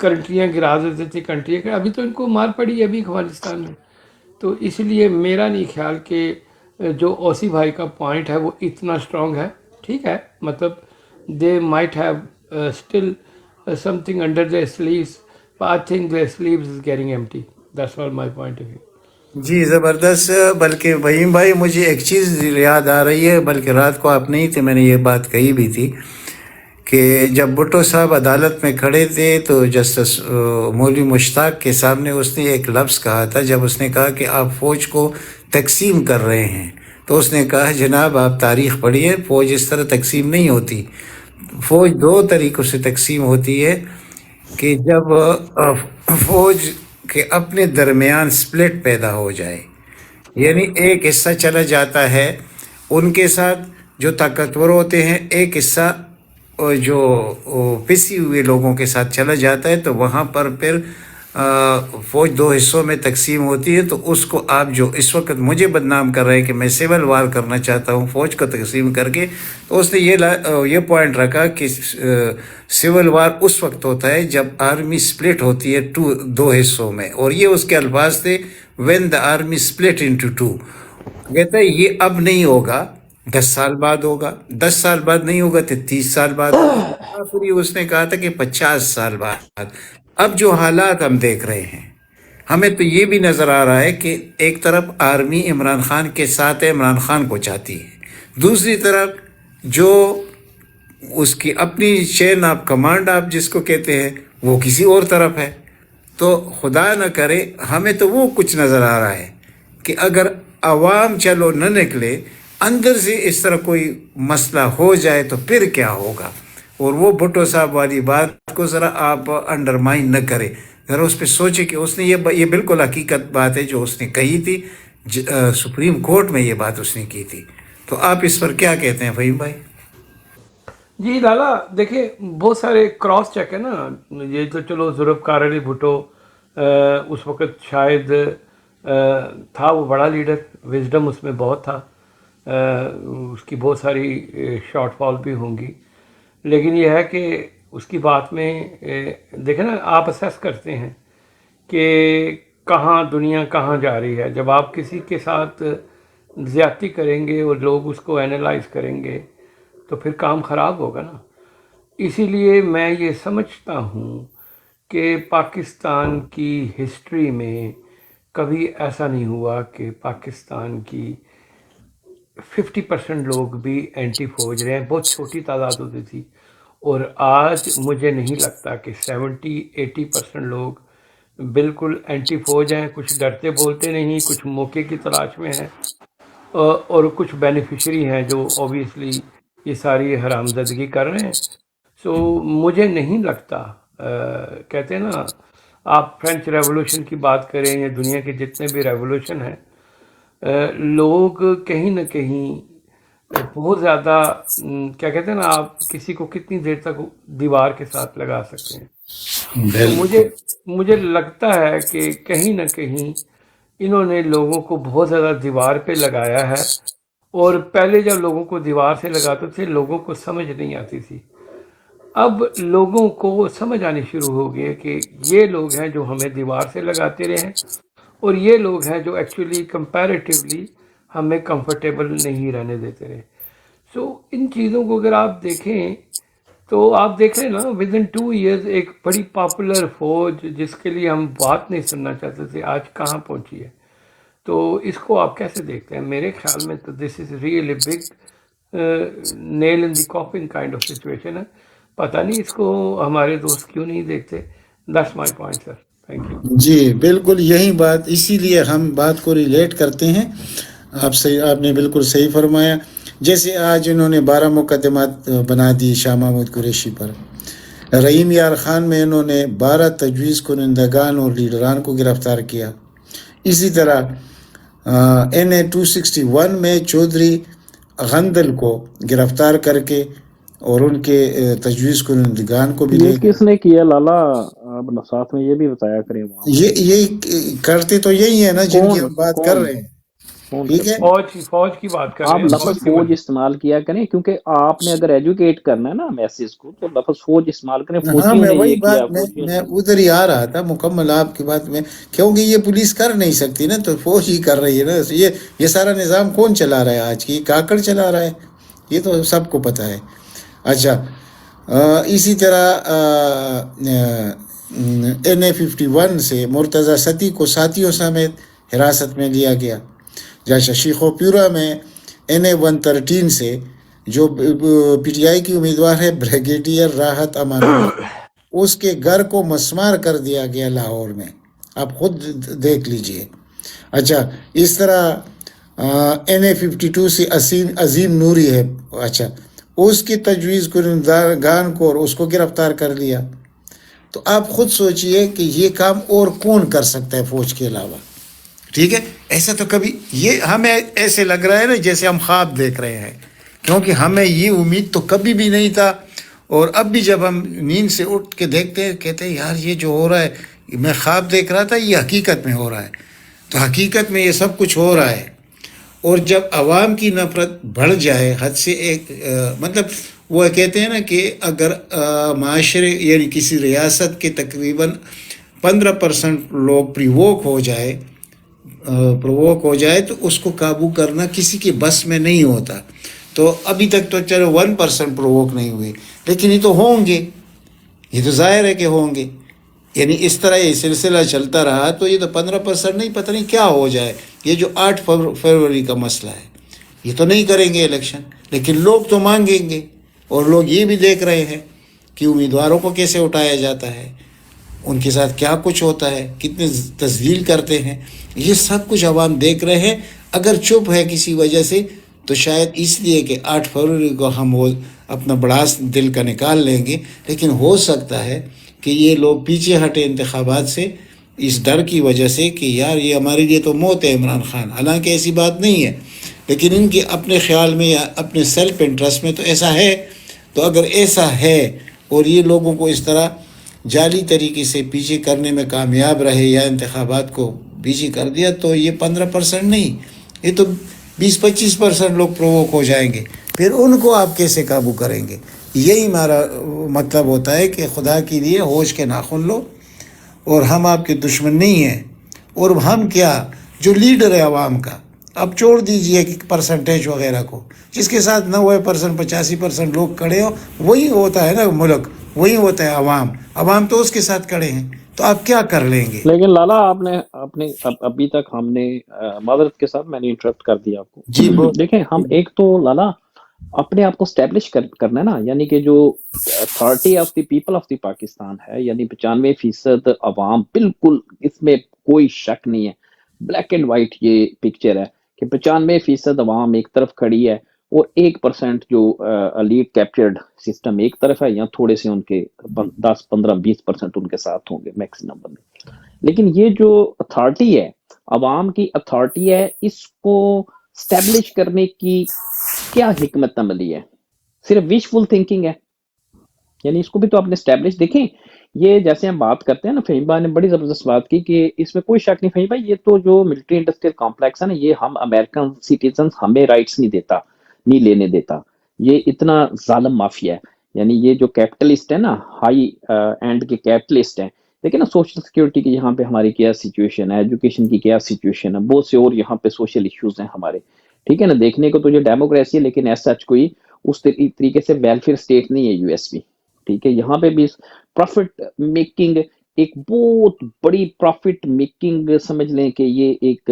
Speaker 2: کنٹریاں گرا دیتے تھے کنٹریاں، ابھی تو ان کو مار پڑی ہے ابھی افغانستان میں. تو اس لیے میرا نہیں خیال کہ جو اوسی بھائی کا پوائنٹ ہے وہ اتنا اسٹرانگ ہے. ٹھیک ہے، مطلب they might have still some thing under their sleeves, but I think their sleeves is getting empty. That's all my point of view.
Speaker 3: جی زبردست. بلکہ وحیم بھائی مجھے ایک چیز یاد آ رہی ہے، بلکہ رات کو آپ نہیں تھے، میں نے یہ بات کہی بھی تھی کہ جب بھٹو صاحب عدالت میں کھڑے تھے تو جسٹس مولوی مشتاق کے سامنے اس نے ایک لفظ کہا تھا. جب اس نے کہا کہ آپ فوج کو تقسیم کر رہے ہیں، تو اس نے کہا جناب آپ تاریخ پڑھیے، فوج اس طرح تقسیم نہیں ہوتی. فوج دو طریقوں سے تقسیم ہوتی ہے کہ جب فوج کے اپنے درمیان سپلٹ پیدا ہو جائے، یعنی ایک حصہ چلا جاتا ہے ان کے ساتھ جو طاقتور ہوتے ہیں، ایک حصہ جو پسی ہوئے لوگوں کے ساتھ چلا جاتا ہے، تو وہاں پر پھر فوج دو حصوں میں تقسیم ہوتی ہے. تو اس کو آپ جو اس وقت مجھے بدنام کر رہے ہیں کہ میں سول وار کرنا چاہتا ہوں فوج کو تقسیم کر کے، تو اس نے یہ پوائنٹ رکھا کہ سول وار اس وقت ہوتا ہے جب آرمی سپلٹ ہوتی ہے دو حصوں میں، اور یہ اس کے الفاظ تھے when the army split into two. کہتا ہے یہ اب نہیں ہوگا، 10 سال بعد ہوگا، 10 سال بعد نہیں ہوگا تو 30 سال بعد ہوگا، پھر اس نے کہا تھا کہ 50 سال بعد. اب جو حالات ہم دیکھ رہے ہیں، ہمیں تو یہ بھی نظر آ رہا ہے کہ ایک طرف آرمی عمران خان کے ساتھ ہے، عمران خان کو چاہتی ہے، دوسری طرف جو اس کی اپنی چین آف کمانڈ آپ جس کو کہتے ہیں وہ کسی اور طرف ہے. تو خدا نہ کرے ہمیں تو وہ کچھ نظر آ رہا ہے کہ اگر عوام چلو نہ نکلے، اندر سے اس طرح کوئی مسئلہ ہو جائے تو پھر کیا ہوگا. اور وہ بھٹو صاحب والی بات کو ذرا آپ انڈرمائن نہ کرے، ذرا اس پہ سوچے کہ اس نے یہ بالکل حقیقت بات ہے جو اس نے کہی تھی، سپریم کورٹ میں یہ بات اس نے کی تھی. تو آپ اس پر کیا کہتے ہیں فہیم بھائی؟
Speaker 2: جی لالا دیکھیں بہت سارے کراس چیک ہے نا. یہ تو چلو ذوالفقار علی بھٹو اس وقت شاید تھا وہ بڑا لیڈر، وزڈم اس میں بہت تھا، اس کی بہت ساری شارٹ فال بھی ہوں گی، لیکن یہ ہے کہ اس کی بات میں دیکھیں نا آپ اسیس کرتے ہیں کہ کہاں دنیا کہاں جا رہی ہے. جب آپ کسی کے ساتھ زیادتی کریں گے اور لوگ اس کو اینالائز کریں گے تو پھر کام خراب ہوگا نا. اسی لیے میں یہ سمجھتا ہوں کہ پاکستان کی ہسٹری میں کبھی ایسا نہیں ہوا کہ پاکستان کی 50% لوگ بھی اینٹی فوج رہے ہیں. بہت چھوٹی تعداد ہوتی تھی، اور آج مجھے نہیں لگتا کہ 70-80% لوگ بالکل اینٹی فوج ہیں. کچھ ڈرتے بولتے نہیں، کچھ موقع کی تلاش میں ہیں، اور کچھ بینیفیشری ہیں جو اوبیسلی یہ ساری حرامزدگی کر رہے ہیں. سو مجھے نہیں لگتا، کہتے ہیں نا آپ فرینچ ریولوشن کی بات کریں یا دنیا کے جتنے بھی ریولوشن ہیں، لوگ کہیں نہ کہیں بہت زیادہ کیا کہتے ہیں نا آپ کسی کو کتنی دیر تک دیوار کے ساتھ لگا سکتے ہیں. تو مجھے لگتا ہے کہ کہیں نہ کہیں انہوں نے لوگوں کو بہت زیادہ دیوار پہ لگایا ہے. اور پہلے جب لوگوں کو دیوار سے لگاتے تھے لوگوں کو سمجھ نہیں آتی تھی، اب لوگوں کو سمجھ آنی شروع ہو گئی ہے کہ یہ لوگ ہیں جو ہمیں دیوار سے لگاتے رہے ہیں، اور یہ لوگ ہیں جو ایکچولی کمپیریٹیولی ہمیں کمفرٹیبل نہیں رہنے دیتے رہے. سو ان چیزوں کو اگر آپ دیکھیں تو آپ دیکھ رہے ہیں نا ود ان 2 years ایک بڑی پاپولر فوج جس کے لیے ہم بات نہیں سننا چاہتے تھے آج کہاں پہنچی ہے. تو اس کو آپ کیسے دیکھتے ہیں؟ میرے خیال میں تو this is really big nail in the coffin kind of situation ہے. پتہ نہیں اس کو ہمارے دوست کیوں نہیں دیکھتے. That's my point sir. Thank you.
Speaker 3: جی بالکل یہی بات، اسی لیے ہم بات کو ریلیٹ کرتے ہیں. آپ نے بالکل صحیح فرمایا. جیسے آج انہوں نے 12 مقدمات بنا دی شاہ محمود قریشی پر. رحیم یار خان میں انہوں نے 12 تجویز کنندگان اور لیڈران کو گرفتار کیا. اسی طرح NA 261 میں چودھری غندل کو گرفتار کر کے اور ان کے تجویز کنندگان کو بھی
Speaker 9: یہ کس نے کیا لالا؟ آپ ساتھ میں یہ بھی بتایا کریں.
Speaker 3: یہ کرتے تو یہی ہے نا جن کی ہم بات کر رہے ہیں.
Speaker 9: فون
Speaker 3: ٹھیک ہے
Speaker 9: کرتے ہیں
Speaker 2: فوج کی بات کر
Speaker 9: آپ
Speaker 2: رہے ہیں،
Speaker 9: لفظ
Speaker 2: فوج کے
Speaker 9: فوج
Speaker 2: بارے
Speaker 9: استعمال کیا کریں، کیونکہ آپ نے اگر ایجوکیٹ کرنا ہے نا میسج کو تو لفظ فوج استعمال کریں،
Speaker 3: ہاں
Speaker 9: فوجیوں
Speaker 3: میں
Speaker 9: نے
Speaker 3: وہی
Speaker 9: یہ کیا،
Speaker 3: بات
Speaker 9: فوجیوں
Speaker 3: میں
Speaker 9: نے
Speaker 3: ادھر ہی آ رہا تھا مکمل آپ کی بات میں، کیونکہ یہ پولیس کر نہیں سکتی نا، تو فوج ہی کر رہی ہے نا. یہ سارا نظام کون چلا رہا ہے آج کی؟ کاکڑ چلا رہا ہے، یہ تو سب کو پتہ ہے. اچھا اسی طرح NA-51 سے مرتضی ستی کو ساتھیوں سمیت حراست میں لیا گیا. جیسے شیخوپورہ میں NA-113 سے جو PTI کی امیدوار ہے بریگیڈیئر راحت امان اللہ، اس کے گھر کو مسمار کر دیا گیا لاہور میں، آپ خود دیکھ لیجئے. اچھا اس طرح NA-52 سے عظیم نوری ہے، اچھا اس کی تجویز کنندگان کو اس کو گرفتار کر لیا. تو آپ خود سوچئے کہ یہ کام اور کون کر سکتا ہے فوج کے علاوہ؟ ٹھیک ہے، ایسا تو کبھی یہ ہمیں ایسے لگ رہا ہے نا جیسے ہم خواب دیکھ رہے ہیں، کیونکہ ہمیں یہ امید تو کبھی بھی نہیں تھا. اور اب بھی جب ہم نیند سے اٹھ کے دیکھتے ہیں کہتے ہیں یار یہ جو ہو رہا ہے میں خواب دیکھ رہا تھا، یہ حقیقت میں ہو رہا ہے. تو حقیقت میں یہ سب کچھ ہو رہا ہے. اور جب عوام کی نفرت بڑھ جائے حد سے ایک مطلب وہ کہتے ہیں نا کہ اگر معاشرے یعنی کسی ریاست کے تقریباً 15% لوگ پریووک ہو جائے تو اس کو قابو کرنا کسی کے بس میں نہیں ہوتا. تو ابھی تک تو چلو 1% پرووک نہیں ہوئے، لیکن یہ تو ہوں گے، یہ تو ظاہر ہے کہ ہوں گے. یعنی اس طرح یہ سلسلہ چلتا رہا تو یہ تو 15% نہیں، پتہ نہیں کیا ہو جائے. یہ جو 8 فروری کا مسئلہ ہے، یہ تو نہیں کریں گے الیکشن، لیکن لوگ تو مانگیں گے. اور لوگ یہ بھی دیکھ رہے ہیں کہ امیدواروں کو کیسے اٹھایا جاتا ہے، ان کے ساتھ کیا کچھ ہوتا ہے، کتنے تذلیل کرتے ہیں، یہ سب کچھ عوام دیکھ رہے ہیں. اگر چپ ہے کسی وجہ سے تو شاید اس لیے کہ 8 فروری کو ہم وہ اپنا بڑاس دل کا نکال لیں گے، لیکن ہو سکتا ہے کہ یہ لوگ پیچھے ہٹے انتخابات سے اس ڈر کی وجہ سے کہ یار یہ ہمارے لیے تو موت ہے عمران خان. حالانکہ ایسی بات نہیں ہے، لیکن ان کے اپنے خیال میں یا اپنے سیلف انٹرسٹ میں تو ایسا ہے. تو اگر ایسا ہے اور یہ لوگوں کو اس طرح جعلی طریقے سے پیچھے کرنے میں کامیاب رہے یا انتخابات کو پیچھے کر دیا تو یہ 15% نہیں، یہ تو 20-25% لوگ پرووک ہو جائیں گے. پھر ان کو آپ کیسے قابو کریں گے؟ یہی ہمارا مطلب ہوتا ہے کہ خدا کے لیے ہوش کے ناخن لو، اور ہم آپ کے دشمن نہیں ہیں. اور ہم کیا جو لیڈر ہے عوام کا، اب چھوڑ دیجئے کہ پرسنٹیج وغیرہ کو، جس کے ساتھ 90% 85% لوگ کھڑے ہو وہی ہوتا ہے نا ملک، وہی ہوتا ہے عوام تو اس کے ساتھ کھڑے ہیں. تو آپ کیا کر لیں گے؟
Speaker 9: لیکن لالا آپ نے ابھی تک ہم نے معذرت کے ساتھ میں نے انٹرپٹ کر دیا آپ کو.
Speaker 3: جی
Speaker 9: دیکھیں ہم ایک تو لالا اپنے آپ کو اسٹیبلش کرنا ہے نا، یعنی کہ جو authority of the people of the Pakistan ہے، یعنی 95% عوام، بالکل اس میں کوئی شک نہیں ہے، بلیک اینڈ وائٹ یہ پکچر ہے کہ 95% عوام ایک طرف کھڑی ہے اور 1% جو لیڈ کیپچرڈ سسٹم ایک طرف ہے، یا تھوڑے سے ان کے 10-15-20% ان کے ساتھ ہوں گے میکسیمم بندے. لیکن یہ جو اتھارٹی ہے، عوام کی اتھارٹی ہے، اس کو اسٹیبلش کرنے کی کیا حکمت عملی ہے؟ صرف وشفل تھنکنگ ہے؟ یعنی اس کو بھی تو آپ نے اسٹیبلش دیکھیں. یہ جیسے ہم بات کرتے ہیں نا، فہیم بھائی نے بڑی زبردست بات کی کہ اس میں کوئی شک نہیں فہیم بھائی، یہ تو جو ملٹری انڈسٹریل کمپلیکس ہے نا، یہ ہم امریکن سٹیزنز ہمیں رائٹس نہیں لینے دیتا. یہ اتنا ظالم مافیا ہے. یعنی یہ جو کیپٹلسٹ ہے نا، ہائی اینڈ کے کیپٹلسٹ ہیں. دیکھیں نا سوشل سیکیورٹی کی یہاں پہ ہماری کیا سچویشن ہے، ایجوکیشن کی کیا سچویشن ہے، بہت سے اور یہاں پہ سوشل ایشوز ہیں ہمارے. ٹھیک ہے نا، دیکھنے کو تو یہ ڈیموکریسی ہے، لیکن ایس سچ کوئی اس طریقے سے ویلفیئر اسٹیٹ نہیں ہے US بھی. ٹھیک ہے، یہاں پہ بھی پروفٹ میکنگ، ایک بہت بڑی پروفٹ میکنگ سمجھ لیں کہ یہ ایک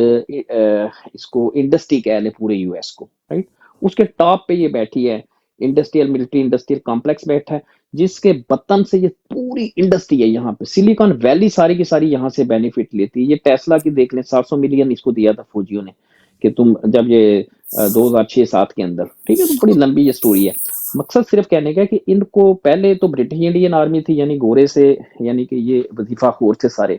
Speaker 9: اس کو انڈسٹری کہہ لیں پورے US کو، رائٹ. اس کے ٹاپ پہ یہ بیٹھی ہے، ملٹری انڈسٹریل کمپلیکس بیٹھا ہے، جس کے بطن سے یہ پوری انڈسٹری ہے. یہاں پہ سلیکن ویلی ساری کی ساری یہاں سے بینیفٹ لیتی ہے. یہ ٹیسلا کی دیکھ لیں، 700 ملین اس کو دیا تھا فوجیوں نے کہ تم جب یہ 2006-07 کے اندر. ٹھیک ہے، تو بڑی لمبی یہ سٹوری ہے. مقصد صرف کہنے کا کہ ان کو پہلے تو برٹش انڈین آرمی تھی، یعنی گورے سے، یعنی کہ یہ وظیفہ خور سے سارے.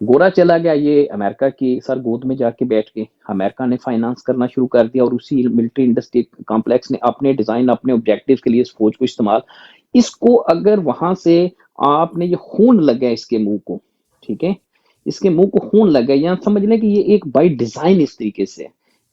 Speaker 9: گورا چلا گیا، یہ امریکہ کی سر گود میں جا کے بیٹھ کے امریکہ نے فائنانس کرنا شروع کر دیا، اور اسی ملٹری انڈسٹری کمپلیکس نے اپنے ڈیزائن، اپنے آبجیکٹیو کے لیے اس فوج کو استعمال. اس کو اگر وہاں سے آپ نے یہ خون لگا اس کے منہ کو، ٹھیک ہے، اس کے منہ کو خون لگا، یا سمجھ لیں کہ یہ ایک بائی ڈیزائن اس طریقے سے.